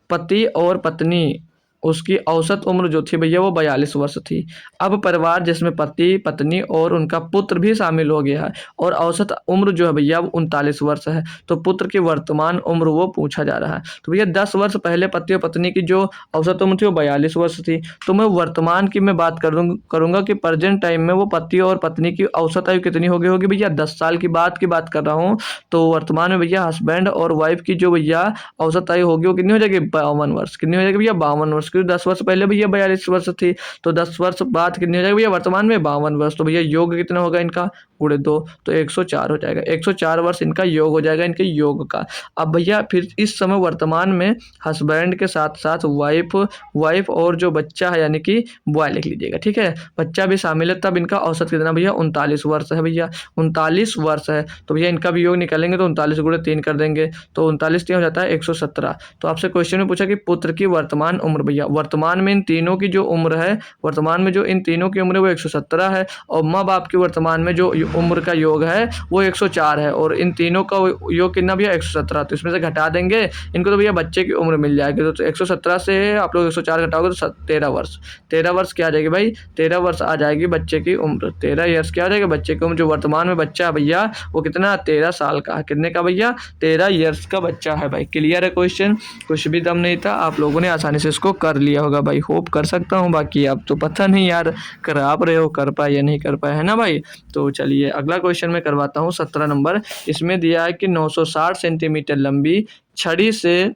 Speaker 1: पति और पत्नी, उसकी औसत उम्र जो थी भैया वो 42 वर्ष थी। अब परिवार जिसमें पति पत्नी और उनका पुत्र भी शामिल हो गया है और औसत उम्र जो है भैया वो 39 वर्ष है। तो पुत्र की वर्तमान उम्र वो पूछा जा रहा है। तो भैया 10 वर्ष पहले पति और पत्नी की जो औसत उम्र थी वो 42 वर्ष थी। तो मैं वर्तमान की मैं बात करूंगा कि प्रेजेंट टाइम में वो पति और पत्नी की औसत आयु कितनी होगी भैया 10 साल की बात कर रहा हूँ। तो वर्तमान में भैया हस्बैंड और वाइफ की जो भैया औसत आयु होगी वो कितनी हो जाएगी 52 वर्ष। कितनी हो जाएगी भैया 52 वर्ष, क्योंकि 10 वर्ष पहले भैया 42 वर्ष थी। तो 10 वर्ष बाद कितनी हो जाएगी भैया वर्तमान में 52 वर्ष। तो भैया योग कितना होगा इनका गुणे 2, तो 104 हो जाएगा। 104 वर्ष इनका योग हो जाएगा, इनके योग का। अब भैया फिर इस समय वर्तमान में हस्बैंड के साथ साथ वाइफ और जो बच्चा है यानी कि बॉय लिख लीजिएगा, ठीक है। बच्चा भी शामिल है, तब इनका औसत कितना भैया 39 वर्ष है भैया, 39 वर्ष है। तो भैया इनका भी योग निकालेंगे तो 39 गुणे 3 कर देंगे तो 39 3 हो जाता है 117। तो आपसे क्वेश्चन में पूछा कि पुत्र की वर्तमान उम्र, भैया वर्तमान में इन तीनों की जो उम्र है, वर्तमान में जो इन तीनों की उम्र है वो 117 है और माँ बाप की वर्तमान में जो उम्र का योग है वो 104 है और इन तीनों का योग कितना भैया 117। तो इसमें से घटा देंगे इनको तो भैया बच्चे की उम्र मिल जाएगी। तो 117 से आप लोग 104 घटाओगे तो 13 वर्ष, 13 वर्ष क्या आ जाएगी भाई 13 वर्ष आ जाएगी बच्चे की उम्र। 13 ईयर्स क्या आ जाएगा बच्चे की उम्र। जो वर्तमान में बच्चा है भैया वो कितना 13 साल का, कितने का भैया 13 ईयर्स का बच्चा है भाई। क्लियर है क्वेश्चन, कुछ भी दम नहीं था, आप लोगों ने आसानी से इसको कर लिया होगा भाई। होप कर सकता हूँ, बाकी आप तो पता नहीं यार कर आप रहे हो कर पाए या नहीं कर पाए, है ना भाई। तो चलिए अगला क्वेश्चन मैं करवाता हूँ 17 नंबर। इसमें दिया है कि 960 सेंटीमीटर लंबी छड़ी से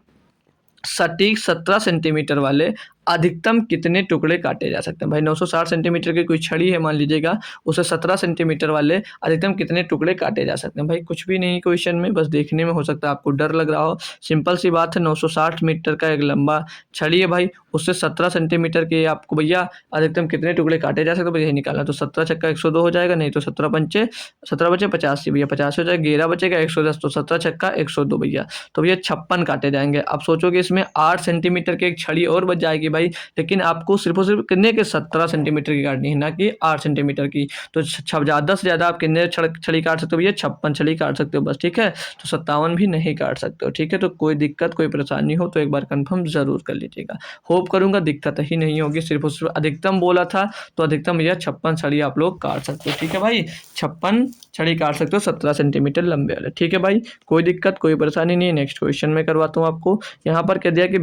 Speaker 1: सटीक 17 सेंटीमीटर वाले अधिकतम कितने टुकड़े काटे जा सकते हैं। भाई 960 सेंटीमीटर की कोई छड़ी है मान लीजिएगा, उसे 17 सेंटीमीटर वाले अधिकतम कितने टुकड़े काटे जा सकते हैं। भाई कुछ भी नहीं क्वेश्चन में, बस देखने में हो सकता है आपको डर लग रहा हो। सिंपल सी बात है, 960 मीटर का एक लंबा छड़ी है भाई, उससे 17 सेंटीमीटर के आपको भैया अधिकतम कितने टुकड़े काटे जा सकते हैं, यही निकालना। तो 17 छक्का 102 हो जाएगा, नहीं तो 17 बचे 85 भैया 50 हो जाएगा, 11 बचेगा 110, तो 17 छक्का 102 भैया। तो भैया 56 काटे जाएंगे। अब सोचो कि इसमें 8 सेंटीमीटर की एक छड़ी और बच जाएगी भाई, भाई, लेकिन आपको सिर्फ और सिर्फ कितने के 17 सेंटीमीटर की काटनी है, ना कि 8 सेंटीमीटर की। तो ज़्यादा से ज़्यादा आप कितने छड़ी काट सकते हो भैया, 56 छड़ी काट सकते हो बस, ठीक है। तो 57 भी नहीं काट सकते हो, ठीक है। तो कोई दिक्कत कोई परेशानी हो तो एक बार कन्फर्म ज़रूर कर लीजिएगा। होप करूँगा दिक्कत ही नहीं होगी। सिर्फ और सिर्फ अधिकतम बोला था, तो अधिकतम भैया 56 छड़ी आप लोग काट सकते हो, ठीक है भाई। 56 छड़ी काट सकते हो 17 सेंटीमीटर लंबे वाले, ठीक है भाई। कोई दिक्कत कोई परेशानी नहीं है। नेक्स्ट क्वेश्चन में करवाता हूँ आपको। यहाँ पर कह दिया कि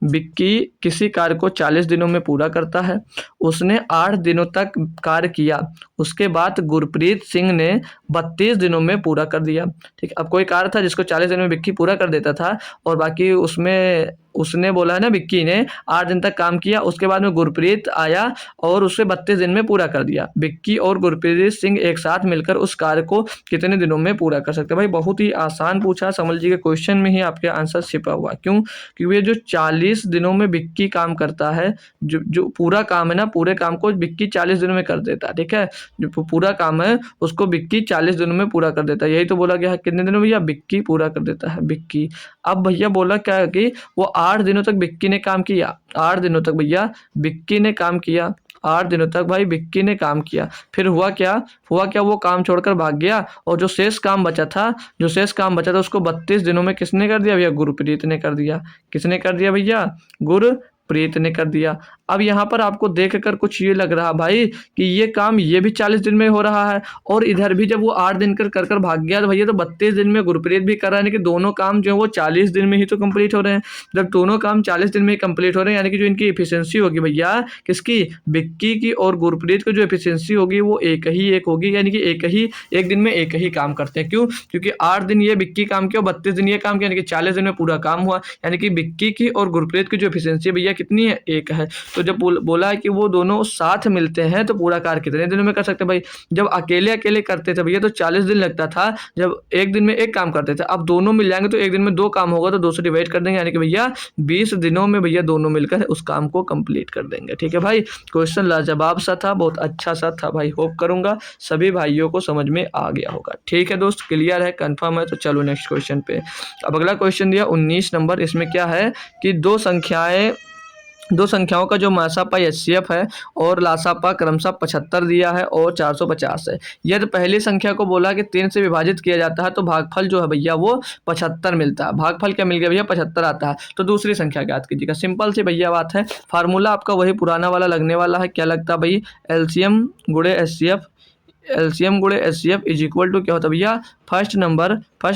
Speaker 1: विक्की किसी कार्य को 40 दिनों में पूरा करता है। उसने 8 दिनों तक कार्य किया, उसके बाद गुरप्रीत सिंह ने 32 दिनों में पूरा कर दिया, ठीक है। अब कोई कार्य था जिसको 40 दिन में विक्की पूरा कर देता था, और बाकी उसमें उसने बोला है ना, विक्की ने 8 दिन तक काम किया, उसके बाद में गुरप्रीत आया और उसे 32 दिन में पूरा कर दिया। विक्की और गुरप्रीत सिंह एक साथ मिलकर उस कार्य को कितने दिनों में पूरा कर सकते हैं। भाई बहुत ही आसान पूछा, समझ लीजिए क्वेश्चन में ही आपके आंसर छिपा हुआ। क्यों? क्योंकि ये जो 40 दिनों में विक्की काम करता है, जो पूरा काम है ना, पूरे काम को विक्की 40 दिनों में कर देता है, ठीक है। जो पूरा काम है उसको विक्की 40 दिनों में पूरा कर देता है। यही तो बोला गया है, कितने दिनों में भैया, विक्की पूरा कर देता है, विक्की। अब भैया बोला क्या है कि वो 8 दिनों तक विक्की ने काम किया, 8 दिनों तक भैया विक्की ने काम किया, 8 दिनों तक भाई विक्की ने काम किया। फिर हुआ क्या, वो काम छोड़कर भाग गया, और जो शेष काम बचा था उसको 32 दिनों में किसने कर दिया भैया, गुरप्रीत ने कर दिया। किसने कर दिया भैया, गुरप्रीत ने कर दिया। अब यहाँ पर आपको देखकर कुछ ये लग रहा भाई कि ये काम ये भी 40 दिन में हो रहा है, और इधर भी जब वो 8 दिन कर भाग गया तो भैया तो 32 दिन में गुरप्रीत भी कर रहा है, यानी कि दोनों काम जो है वो 40 दिन में ही तो कंप्लीट हो रहे हैं। जब दोनों काम 40 दिन में ही कंप्लीट हो रहे हैं, यानी कि जो इनकी एफिशिएंसी होगी भैया, किसकी, विक्की की और गुरप्रीत की जो एफिशिएंसी होगी वो एक होगी, यानी कि एक दिन में एक ही काम करते हैं। क्यों? क्योंकि 8 दिन ये विक्की काम किया और 32 दिन ये काम किया, यानी कि 40 दिन में पूरा काम हुआ। यानी कि विक्की की और गुरप्रीत की जो एफिशिएंसी भैया कितनी है, एक है। तो जब बोला है कि वो दोनों साथ मिलते हैं तो पूरा कार्य कितने दिनों में कर सकते हैं भाई। जब अकेले करते थे भैया तो 40 दिन लगता था, जब एक दिन में एक काम करते थे। अब दोनों मिल जाएंगे तो एक दिन में 2 काम होगा, तो 2 से डिवाइड कर देंगे, यानी कि भैया 20 दिनों में भैया दोनों मिलकर उस काम को कंप्लीट कर देंगे, ठीक है भाई। क्वेश्चन लाजवाब सा था, बहुत अच्छा सा था भाई। होप करूंगा सभी भाइयों को समझ में आ गया होगा, ठीक है दोस्त। क्लियर है, कंफर्म है? तो चलो नेक्स्ट क्वेश्चन पे। अब अगला क्वेश्चन दिया 19 नंबर। इसमें क्या है कि दो संख्याओं का जो मासापा एचसीएफ है और लासापा क्रमशः 75 दिया है और 450 है। यदि पहली संख्या को बोला कि 3 से विभाजित किया जाता है तो भागफल जो है भैया वो 75 मिलता है। भागफल क्या मिल गया भैया, 75 आता है। तो दूसरी संख्या ज्ञात कीजिएगा। सिंपल सी भैया बात है, फार्मूला आपका वही पुराना वाला लगने वाला है। क्या लगता है भाई, एलसीएम गुणे एचसीएफ इज इक्वल टू क्या होता है भैया, first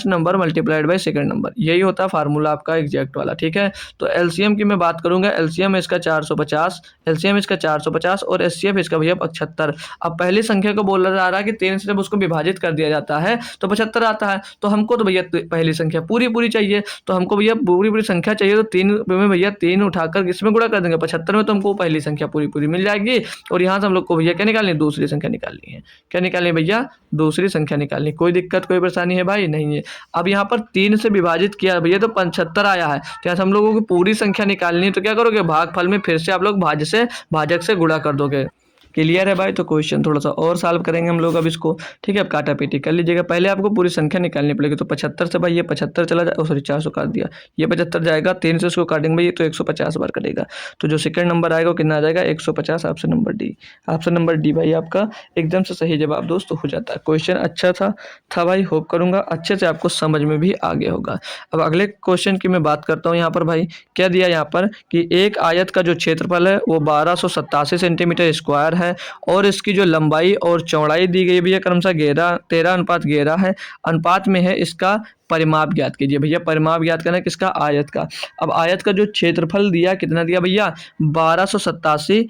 Speaker 1: number multiplied by second number. यही होता है फार्मूला आपका एग्जैक्ट वाला, ठीक है। तो एलसीएम की मैं बात करूंगा, एलसीएम इसका 450 और एचसीएफ इसका भैया 75। अब पहली संख्या को बोला जा रहा है कि 3 से जब उसको विभाजित कर दिया जाता है तो 75 आता है। तो हमको तो भैया पहली संख्या पूरी चाहिए, तो हमको भैया पूरी संख्या चाहिए। तो 3 में भैया 3 उठाकर किसमें गुणा कर देंगे, 75 में, तो हमको पहली संख्या पूरी मिल जाएगी। और यहाँ से हम लोग को भैया क्या निकालनी है, दूसरी संख्या निकालनी है। क्या निकालनी है भैया, दूसरी संख्या निकालनी। कोई दिक्कत कोई परेशानी है भाई, नहीं है। अब यहाँ पर 3 से विभाजित किया भैया तो 75 आया है, तो यहाँ से हम लोगों को पूरी संख्या निकालनी है। तो क्या करोगे, भागफल में फिर से आप लोग भाजक से गुणा कर दोगे। क्लियर है भाई। तो क्वेश्चन थोड़ा सा और सॉल्व करेंगे हम लोग अब इसको, ठीक है। अब काटा पीटी कर लीजिएगा। पहले आपको पूरी संख्या निकालनी पड़ेगी। तो 75 से भाई ये 75 चला जाए, सॉरी 400 काट दिया, ये 75 जाएगा, 3 से उसको काटेंगे भाई तो 150 बार करेगा। तो जो सेकंड नंबर आएगा वो कितना आ जाएगा, 150। ऑप्शन नंबर डी भाई आपका एकदम से सही जवाब दोस्त हो जाता है। क्वेश्चन अच्छा था भाई। होप करूंगा अच्छे से आपको समझ में भी आ गया होगा। अब अगले क्वेश्चन की मैं बात करता हूँ। यहाँ पर भाई क्या दिया, यहाँ पर कि एक आयत का जो क्षेत्रफल है वो 1287 सेंटीमीटर स्क्वायर है, और इसकी जो लंबाई और चौड़ाई दी गई भैया क्रमशः 13:11 है। अनुपात में है, इसका परिमाप ज्ञात कीजिए। भैया परिमाप ज्ञात करना है किसका, आयत का। अब आयत का जो क्षेत्रफल दिया कितना दिया भैया, 1287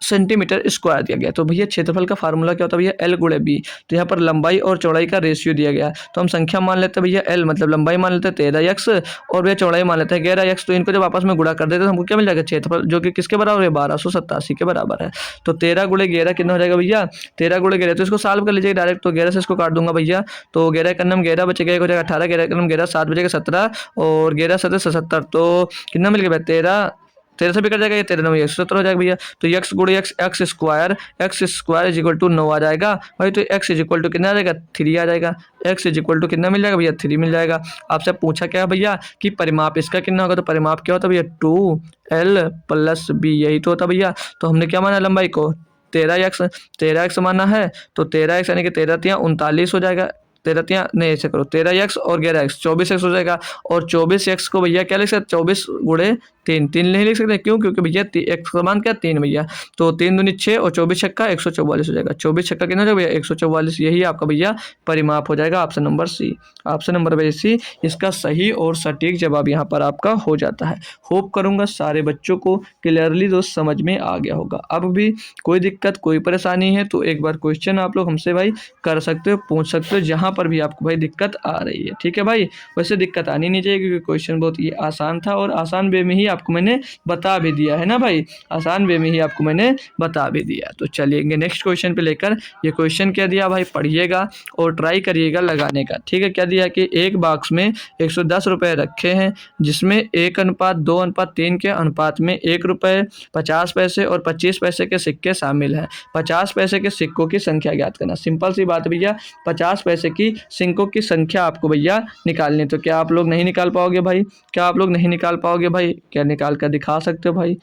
Speaker 1: सेंटीमीटर स्क्वायर दिया गया। तो भैया क्षेत्रफल का फार्मूला क्या होता है भैया, एल गुणे बी। तो यहाँ पर लंबाई और चौड़ाई का रेशियो दिया गया, तो हम संख्या मान लेते हैं भैया एल, मतलब लंबाई मान लेते हैं 13x और भैया चौड़ाई मान लेते हैं 11x। तो इनको जब आपस में गुणा कर देते हैं तो हमको क्या मिल जाएगा, क्षेत्रफल, जो कि किसके बराबर है, 1287 के बराबर है। तो 13 गुणे 11 कितना हो जाएगा भैया, 13 गुणे 11। तो इसको सॉल्व कर लीजिए डायरेक्ट। तो 11 से इसको काट दूंगा भैया, तो 11 का नाम 11 बचेगा, एक हो जाएगा 18, 11 का नाम 11, 7 बचेगा 17 और 11 7 77। तो कितना मिल गया 13 13 से भी कट जाएगा, ये 13 9 117 हो जाएगा भैया। तो x गुणे x square is equal to 9 आ जाएगा भाई। तो x इज इक्वल टू कितना आ जाएगा, 3 आ जाएगा। x इज इक्वल टू कितना मिल जाएगा भैया, 3 मिल जाएगा। आपसे पूछा क्या भैया कि परिमाप इसका कितना होगा, तो परिमाप क्या होता है भैया, 2l प्लस b, यही तो होता भैया। तो हमने क्या माना लंबाई को, 13x माना है। तो 13x यानी कि 13 तिया 39 हो जाएगा। 13 तिया नहीं, ऐसे करो 13x और 11x 24x हो जाएगा। और 24x को भैया क्या लिख सकते, 24 गुणे 3 नहीं लिख सकते, क्यों, क्योंकि भैया x का मान क्या 3 भैया। तो 3 दूनी 6 और 24 छक्का 144 हो जाएगा। 24 छक्का कितना हो जाएगा भैया, 144। यही आपका भैया परिमाप हो जाएगा। Option number C, option number भैया सी इसका सही और सटीक जवाब यहाँ पर आपका हो जाता है। होप करूंगा सारे बच्चों को क्लियरली दोस्त समझ में आ गया होगा। अब भी कोई दिक्कत कोई परेशानी है तो एक बार क्वेश्चन आप लोग हमसे भाई कर सकते हो, पूछ सकते हो, जहाँ पर भी आपको भाई दिक्कत आ रही है, ठीक है भाई। वैसे दिक्कत आनी नहीं चाहिए क्योंकि क्वेश्चन बहुत ही आसान था और आसान वे में ही आपको मैंने बता भी दिया है ना भाई, आसान वे में ही आपको मैंने बता भी दिया। तो चलिए नेक्स्ट क्वेश्चन पे लेकर, ये क्वेश्चन क्या दिया भाई, पढ़िएगा और ट्राई करिएगा लगाने का, ठीक है। क्या दिया कि एक बॉक्स में 110 रुपये रखे हैं जिसमें 1:2:3 के अनुपात में 1 रुपये 50 पैसे और 25 पैसे के सिक्के शामिल हैं। 50 पैसे के सिक्कों की संख्या ज्ञात करना। सिंपल सी बात भैया, 50 पैसे की सिक्कों की संख्या आपको भैया निकालनी। तो क्या आप लोग नहीं निकाल पाओगे भाई, क्या आप लोग नहीं निकाल पाओगे भाई, क्या निकाल कर दिखा सकते हो भाई,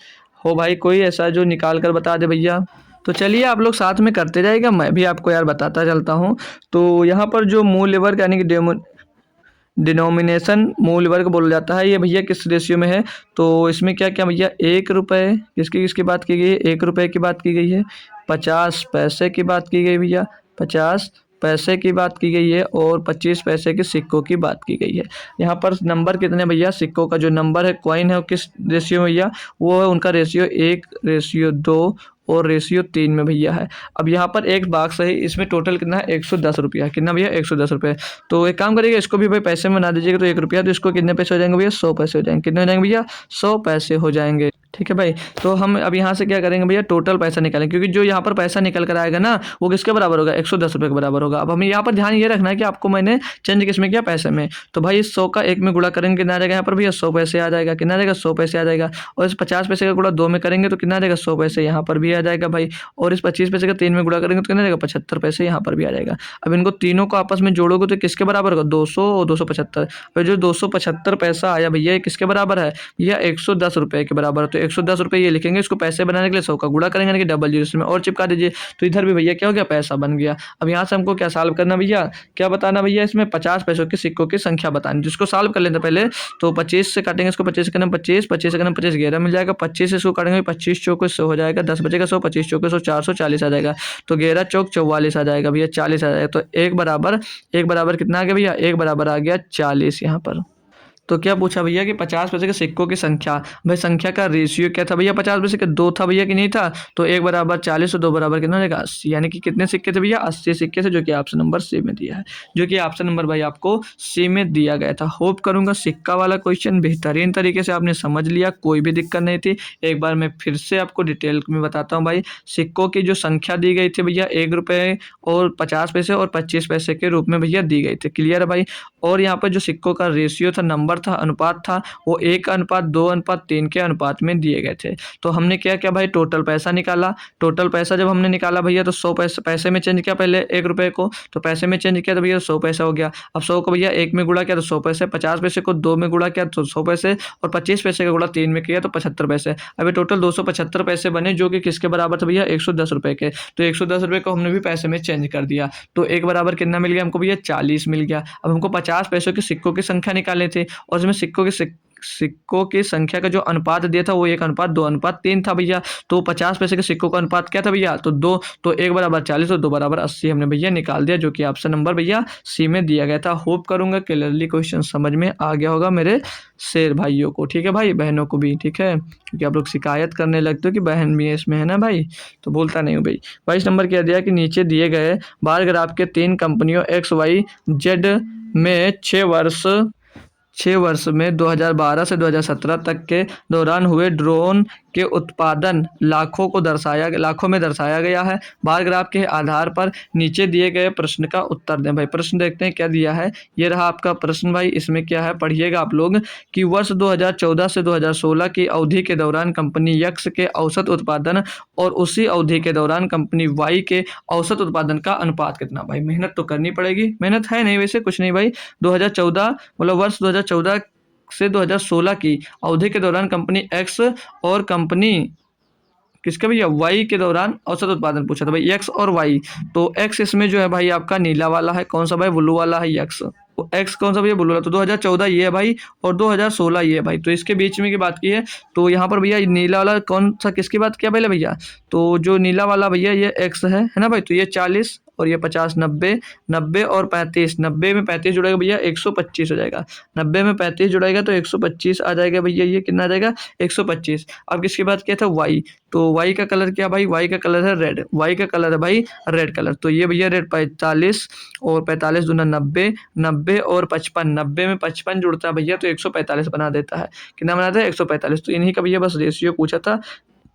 Speaker 1: हो भाई कोई ऐसा जो निकाल कर बता दे भैया। तो चलिए आप लोग साथ में करते जाइएगा, मैं भी आपको यार बताता चलता हूँ। तो यहाँ पर जो मूल वर्ग यानी कि डिनोमिनेशन मूल वर्ग बोला जाता है, ये भैया किस रेशियो में है। तो इसमें क्या क्या भैया, 1 रुपये किसकी किसकी बात की गई है, 1 रुपये की बात की गई है, 50 पैसे की बात की गई भैया, 50 पैसे की बात की गई है और 25 पैसे के सिक्कों की बात की गई है। यहाँ पर नंबर कितने भैया, सिक्कों का जो नंबर है कॉइन है किस रेशियो में भैया, वो है उनका रेशियो 1:2 और रेशियो 3 में भैया है। अब यहाँ पर एक बॉक्स है, इसमें टोटल कितना है, 110 रुपया, कितना भैया 110 रुपये। तो एक काम करिएगा, इसको भी भाई पैसे में बना दीजिएगा। तो 1 रुपया, तो इसको कितने पैसे हो जाएंगे भैया, 100 पैसे हो जाएंगे। कितने हो जाएंगे भैया, 100 पैसे हो जाएंगे, ठीक है भाई। तो हम अब यहाँ से क्या करेंगे भैया, टोटल पैसा निकालेंगे, क्योंकि जो यहाँ पर पैसा निकल कर आएगा ना वो किसके बराबर होगा, 110 रुपये के बराबर होगा। अब हमें यहाँ पर ध्यान ये रखना है कि आपको मैंने चेंज किसमें किया, पैसे में। तो भाई इस 100 का 1 में गुणा करेंगे कितना आ जाएगा, यहाँ पर भैया 100 पैसे आ जाएगा, कितना आ जाएगा 100 पैसे आ जाएगा। और इस 50 पैसे का गुणा 2 में करेंगे तो कितना आ जाएगा 100 पैसे, यहाँ पर भी आ जाएगा भाई। और इस 25 पैसे का 3 में गुणा करेंगे तो कितना आ जाएगा 75 पैसे, यहाँ पर भी आ जाएगा। अब इनको तीनों को आपस में जोड़ोगे तो किसके बराबर होगा, 200 और 275। और जो 275 पैसा आया भैया ये किसके बराबर है भैया, 110 रुपये के बराबर है। तो 110 रुपये ये लिखेंगे, इसको पैसे बनाने के लिए 100 का गुणा करेंगे यानी कि डबल जीरो इसमें और चिपका दीजिए। तो इधर भी भैया क्या हो गया, पैसा बन गया। अब यहाँ से हमको क्या सॉल्व करना भैया, क्या बताना भैया, इसमें 50 पैसों के सिक्कों की संख्या बतानी। जिसको सॉल्व कर लेते पहले, तो 25 से काटेंगे इसको, 25 से करना 25, 25 से करना 25 11 मिल जाएगा। 25 से इसको काटेंगे 25 चौको 100 हो जाएगा, 10 बचेगा 100, 25 चौको 100, 440 आ जाएगा। तो 11 चौक 44 आ जाएगा भैया, 40 आ जाएगा। तो एक बराबर कितना आ गया भैया, एक बराबर आ गया 40 यहाँ पर। तो क्या पूछा भैया कि 50 पैसे के सिक्कों की संख्या, भाई संख्या का रेशियो क्या था भैया, 50 पैसे के 2 था भैया कि नहीं था। तो 1 बराबर 40 और 2 बराबर कितना रहेगा 80, यानी कि कितने सिक्के थे भैया, 80 सिक्के थे, जो कि ऑप्शन नंबर सी में दिया है, जो कि ऑप्शन नंबर भाई आपको सी में दिया गया था। होप करूंगा सिक्का वाला क्वेश्चन बेहतरीन तरीके से आपने समझ लिया, कोई भी दिक्कत नहीं थी। एक बार मैं फिर से आपको डिटेल में बताता हूँ भाई, सिक्कों की जो संख्या दी गई थी भैया 1 रुपये और 50 पैसे और 25 पैसे के रूप में भैया दी गई थी, क्लियर है भाई। और यहाँ पर जो सिक्कों का रेशियो था, नंबर था, अनुपात था, वो 1:2:3 के अनुपात में दिए गए थे। तो हमने क्या किया भाई, टोटल पैसा निकाला। टोटल पैसा जब हमने निकाला भैया तो 100 पैसे में चेंज किया पहले 1 रुपये को, तो पैसे में चेंज किया तो भैया 100 पैसा हो गया। अब 100 को भैया 1 में गुणा किया तो 100 पैसे, 50 पैसे को 2 में गुणा किया तो 100 पैसे और 25 पैसे का गुणा 3 में किया तो 75 पैसे। अभी टोटल 275 पैसे बने, जो कि किसके बराबर थे भैया 110 रुपये के। तो 110 रुपये को हमने भी पैसे में चेंज कर दिया। तो एक बराबर कितना मिल गया हमको भैया, 40 मिल गया। अब हमको 50 पैसों के सिक्कों की संख्या निकालनी थी और उसमें सिक्कों की संख्या का जो अनुपात दिया था वो 1:2:3 था भैया। तो 50 पैसे के सिक्कों का अनुपात क्या था भैया, तो 2, तो 1 बराबर 40 और 2 बराबर 80 हमने भैया निकाल दिया, जो कि ऑप्शन नंबर भैया सी में दिया गया था। होप करूंगा क्लियरली क्वेश्चन समझ में आ गया होगा मेरे शेर भाइयों को, ठीक है भाई, बहनों को भी, ठीक है, क्योंकि आप लोग शिकायत करने लगते हो कि बहन भी है इसमें, है ना भाई, तो बोलता नहीं हूँ भाई। 22 नंबर क्या दिया कि नीचे दिए गए बार ग्राफ के 3 कंपनियों XYZ में 6 वर्ष में 2012 से 2017 तक के दौरान हुए ड्रोन के उत्पादन लाखों में दर्शाया गया है। बार ग्राफ के आधार पर नीचे दिए गए प्रश्न का उत्तर दें। भाई प्रश्न देखते हैं क्या दिया है। ये रहा आपका प्रश्न भाई, इसमें क्या है पढ़िएगा आप लोग कि वर्ष 2014 से 2016 की अवधि के दौरान कंपनी यक्स के औसत उत्पादन और उसी अवधि के दौरान कंपनी वाई के औसत उत्पादन का अनुपात कितना। भाई मेहनत तो करनी पड़ेगी, मेहनत है नहीं वैसे कुछ नहीं भाई। 2014 मतलब वर्ष 2014 से 2016 की अवधि के दौरान कंपनी एक्स और कंपनी किसका भैया वाई के दौरान औसत उत्पादन पूछा था भाई, एक्स और वाई। तो एक्स इसमें जो है भाई आपका नीला वाला है, कौन सा भाई ब्लू वाला है एक्स, एक्स कौन सा भैया ब्लू वाला। तो 2014 ये है भाई और 2016 ये है भाई। तो इसके बीच में की बात की है तो यहाँ पर भैया नीला वाला कौन सा किसकी बात किया पहले भैया, तो जो नीला वाला भैया ये एक्स है ना भाई। तो ये 40 और ये 50, 90 और 35, 90 में 35 जुड़ेगा भैया 125 हो जाएगा। 90 में 35 जुड़ेगा तो 125 आ जाएगा भैया, ये कितना आ जाएगा 125। अब किसकी बात किया था वाई, तो वाई का कलर क्या भाई, वाई का कलर है रेड, वाई का कलर है भाई रेड कलर। तो ये भैया रेड 45 और 45 दूना 90, 90 और 55, 90 में 55 जुड़ता है भैया तो 145 बना देता है। कितना बनाता है 145। तो इन्हीं का भैया बस रेशियो पूछा था।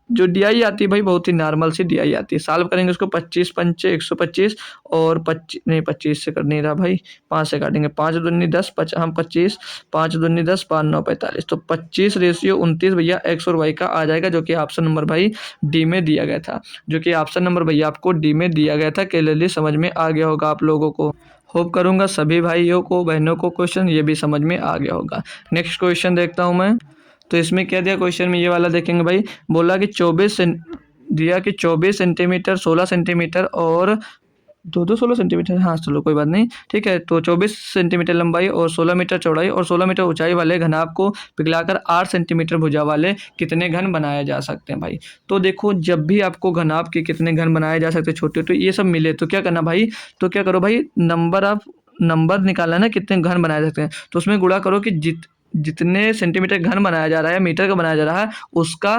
Speaker 1: जो डीआई आती है भाई बहुत ही नॉर्मल सी डीआई आती है। सॉल्व करेंगे उसको 25 पंचे 125 और 25 नहीं 25 से कर नहीं रहा भाई, 5 से काटेंगे, 5 दूनी 10, हम 25, 5 दूनी 10, 5 9 45। तो 25 रेशियो 29 भैया एक्स और वाई का आ जाएगा, जो कि ऑप्शन नंबर भाई डी में दिया गया था। जो कि ऑप्शन नंबर भैया आपको डी में दिया गया था। क्लियरली समझ में आ गया होगा आप लोगों को। होप करूंगा सभी भाइयों को बहनों को क्वेश्चन ये भी समझ में आ गया होगा। नेक्स्ट क्वेश्चन देखता हूं मैं। तो इसमें क्या दिया क्वेश्चन में, ये वाला देखेंगे भाई। बोला कि 24 दिया कि 24 सेंटीमीटर, 16 सेंटीमीटर और 16 सेंटीमीटर, हाँ चलो कोई बात नहीं ठीक है। तो 24 सेंटीमीटर लंबाई और 16 मीटर चौड़ाई और 16 मीटर ऊंचाई वाले घनाभ को पिघलाकर 8 सेंटीमीटर भुजा वाले कितने घन बनाए जा सकते हैं भाई। तो देखो जब भी आपको घनाभ के कितने घन बनाए जा सकते हैं छोटे, तो ये सब मिले तो क्या करना भाई, तो क्या करो भाई नंबर निकालना ना कितने घन बनाए जा सकते हैं। तो उसमें गुणा करो कि जितने सेंटीमीटर घन बनाया जा रहा है, मीटर का बनाया जा रहा है, उसका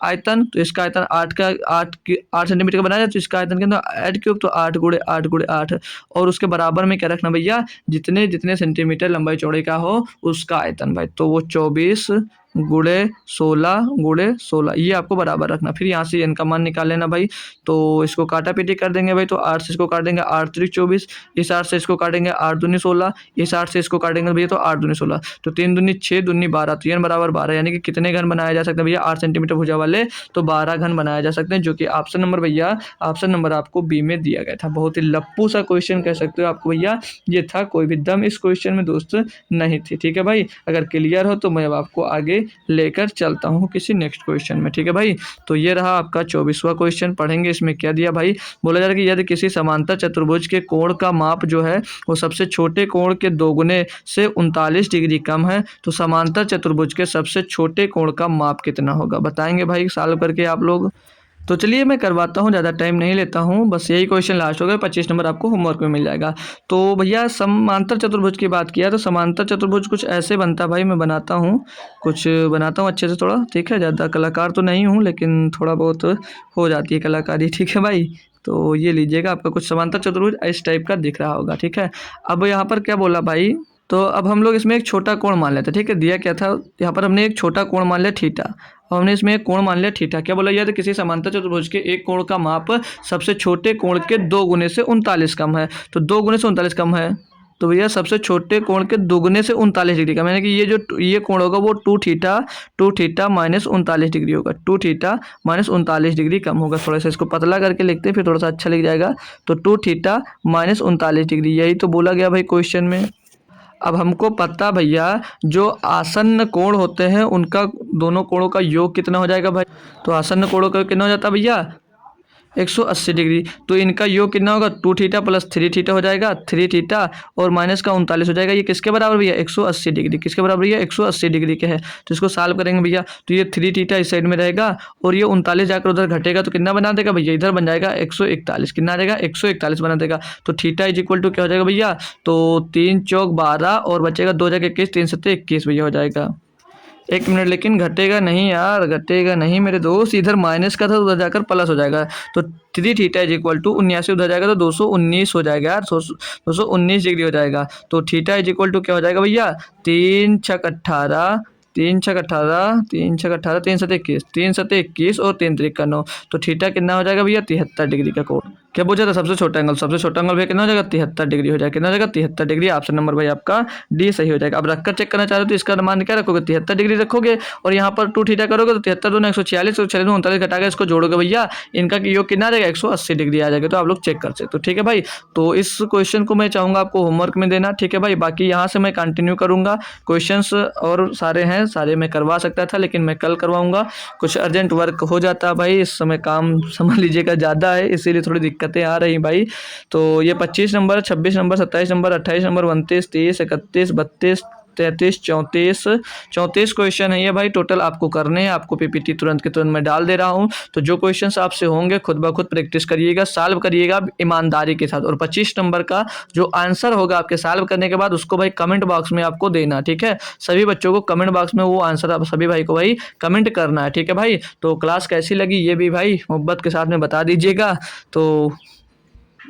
Speaker 1: आयतन। तो इसका आयतन 8 सेंटीमीटर का बनाया जाए तो इसका आयतन के अंदर ऐड क्यूब, तो 8 गुणे 8 गुणे 8। और उसके बराबर में क्या रखना भैया, जितने जितने सेंटीमीटर लंबाई चौड़ाई का हो उसका आयतन भाई। तो वो 24 गुणे 16 ये आपको बराबर रखना। फिर यहाँ से इनका मान निकाल लेना भाई। तो इसको काटा पीटी कर देंगे भाई। तो 8 से इसको काटेंगे 8 3 24, इस 8 से इसको काटेंगे 8 दूनी 16, इस 8 से इसको काटेंगे भैया तो 8 दूनी 16, तो 3 दूनी 6 दूनी 12, तो n बराबर 12। यानी कि कितने घन बनाया जा सकते हैं भैया 8 सेंटीमीटर भुजा वाले, तो 12 घन बनाया जा सकते हैं। जो कि ऑप्शन नंबर भैया ऑप्शन नंबर आपको बी में दिया गया था। बहुत ही लप्पू सा क्वेश्चन कह सकते हो आपको भैया ये था, कोई भी दम इस क्वेश्चन में दोस्त नहीं थी। ठीक है भाई, अगर क्लियर हो तो मैं अब आपको आगे लेकर चलता हूँ किसी नेक्स्ट क्वेश्चन में। ठीक है भाई, तो ये रहा आपका 24वां क्वेश्चन। पढ़ेंगे इसमें क्या दिया भाई। बोला जा रहा है कि यदि किसी समांतर चतुर्भुज के कोण का माप जो है वो सबसे छोटे कोण के दोगुने से 39 डिग्री कम है, तो समांतर चतुर्भुज के सबसे छोटे कोण का माप कितना होगा। बताएंगे भाई सॉल्व करके आप लोग। तो चलिए मैं करवाता हूँ, ज़्यादा टाइम नहीं लेता हूँ, बस यही क्वेश्चन लास्ट हो गया। 25 नंबर आपको होमवर्क में मिल जाएगा। तो भैया समांतर चतुर्भुज की बात किया तो समांतर चतुर्भुज कुछ ऐसे बनता भाई, मैं बनाता हूँ अच्छे से थोड़ा। ठीक है, ज़्यादा कलाकार तो नहीं हूँ लेकिन थोड़ा बहुत हो जाती है कलाकारी। ठीक है भाई, तो ये लीजिएगा आपका कुछ समांतर चतुर्भुज इस टाइप का दिख रहा होगा। ठीक है, अब यहाँ पर क्या बोला भाई, तो अब हम लोग इसमें एक छोटा कोण मान लेते हैं। ठीक है, दिया क्या था यहाँ पर, हमने एक छोटा कोण मान लिया थीटा, और हमने इसमें एक कोण मान लिया थीटा। क्या बोला यदि किसी समांतर चतुर्भुज के एक कोण का माप सबसे छोटे कोण के 2 गुने से 39 कम है, तो 2 गुने से 39 कम है तो भैया सबसे छोटे कोण के दोगुने से 39 डिग्री का, यानी कि ये कोण होगा वो 2 थीटा माइनस 39 डिग्री होगा। 2 थीटा माइनस 39 डिग्री कम होगा। थोड़ा सा इसको पतला करके लिखते हैं फिर थोड़ा सा अच्छा लिख जाएगा। तो 2 थीटा माइनस 39 डिग्री, यही तो बोला गया भाई क्वेश्चन में। अब हमको पता भैया जो आसन्न कोण होते हैं उनका दोनों कोणों का योग कितना हो जाएगा भाई। तो आसन्न कोणों का कितना हो जाता है भैया 180 डिग्री। तो इनका योग कितना होगा 2 थीटा प्लस 3 थीटा हो जाएगा, 3 थीटा और माइनस का 39 हो जाएगा। ये किसके बराबर भैया 180 डिग्री, किसके बराबर भैया 180 डिग्री के है। तो इसको सॉल्व करेंगे भैया, तो ये 3 थीटा इस साइड में रहेगा और ये 39 जाकर उधर घटेगा तो कितना बना देगा भैया, इधर बन जाएगा 141। कितना आ जाएगा 141 बना देगा। तो थीटा इज इक्वल टू क्या हो जाएगा भैया, तो 3 चौक 12 और बचेगा 2 जगह 21, 3 सत्ते 21 भैया हो जाएगा। 1 मिनट, लेकिन घटेगा नहीं यार, घटेगा नहीं मेरे दोस्त, इधर माइनस का था तो उधर जाकर प्लस हो जाएगा। तो 3 थीटा इज इक्वल टू 79 उधर जाएगा तो 219 हो जाएगा यार, 219 डिग्री हो जाएगा। तो थीटा इज इक्वल टू क्या हो जाएगा भैया 3 छक 18 3 छक 18, 3 छक 18, 3 सत 21, 3 सत 21 और 3 त्रिक का 9। तो थीटा कितना हो जाएगा भैया? 73 डिग्री का कोण। क्या पूछा था? सबसे छोटा एंगल। सबसे छोटा एंगल भैया कितना हो जाएगा? 73 डिग्री हो जाएगा। कितना हो जाएगा? 73 डिग्री। ऑप्शन नंबर भाई आपका डी सही हो जाएगा। अब रखकर चेक करना चाह रहे हो तो इसका मान क्या रखोगे? 73 डिग्री रखोगे और यहाँ पर 2 थीटा करोगे तो 73 दूना 146, 146 में 39 घटा के इसको जोड़ोगे भैया, इनका योग कितना आ जाएगा? 180 डिग्री आ जाएगा। तो आप लोग चेक कर सकते हो, ठीक है भाई। तो इस क्वेश्चन को मैं चाहूंगा आपको होमवर्क में देना, ठीक है भाई। बाकी यहाँ से मैं कंटिन्यू करूंगा, क्वेश्चंस और सारे हैं, सारे मैं करवा सकता था लेकिन मैं कल करवाऊंगा। कुछ अर्जेंट वर्क हो जाता है भाई, इस समय काम समझ लीजिएगा ज़्यादा है, इसीलिए थोड़ी दिक्कतें आ रही भाई। तो ये 25 number, 26 number, 27 number, 28 number, 29, 30, 31, 32, 33, 34, 34 question है ये भाई टोटल आपको करने हैं। आपको पीपीटी तुरंत के तुरंत मैं डाल दे रहा हूँ। तो जो क्वेश्चंस आपसे होंगे खुद ब खुद प्रैक्टिस करिएगा, सॉल्व करिएगा ईमानदारी के साथ। और 25 नंबर का जो आंसर होगा आपके सॉल्व करने के बाद उसको भाई कमेंट बॉक्स में आपको देना, ठीक है। सभी बच्चों को कमेंट बॉक्स में वो आंसर आप सभी भाई को भाई कमेंट करना है, ठीक है भाई। तो क्लास कैसी लगी ये भी भाई मोहब्बत के साथ में बता दीजिएगा। तो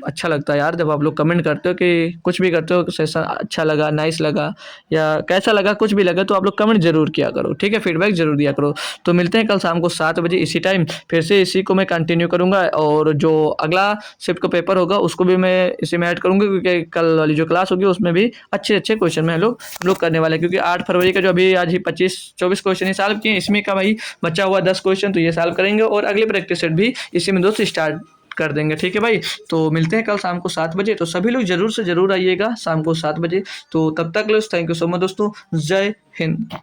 Speaker 1: अच्छा लगता है यार जब आप लोग कमेंट करते हो कि कुछ भी करते हो, सेशन अच्छा लगा, नाइस लगा या कैसा लगा, कुछ भी लगा तो आप लोग कमेंट जरूर किया करो, ठीक है। फीडबैक जरूर दिया करो। तो मिलते हैं कल शाम को 7 बजे इसी टाइम, फिर से इसी को मैं कंटिन्यू करूंगा। और जो अगला शिफ्ट का पेपर होगा उसको भी मैं इसी में ऐड करूंगा, क्योंकि कल वाली जो क्लास होगी उसमें भी अच्छे अच्छे क्वेश्चन में हम लोग करने वाले हैं। क्योंकि 8 फरवरी का जो अभी आज ही 25-24 क्वेश्चन ही सॉल्व किए, इसमें का भाई बचा हुआ 10 क्वेश्चन तो ये सॉल्व करेंगे और अगले प्रैक्टिस सेट भी इसी में दोस्त स्टार्ट कर देंगे, ठीक है भाई। तो मिलते हैं कल शाम को 7 बजे। तो सभी लोग जरूर से जरूर आइएगा शाम को 7 बजे। तो तब तक थैंक यू सो मच दोस्तों। जय हिंद।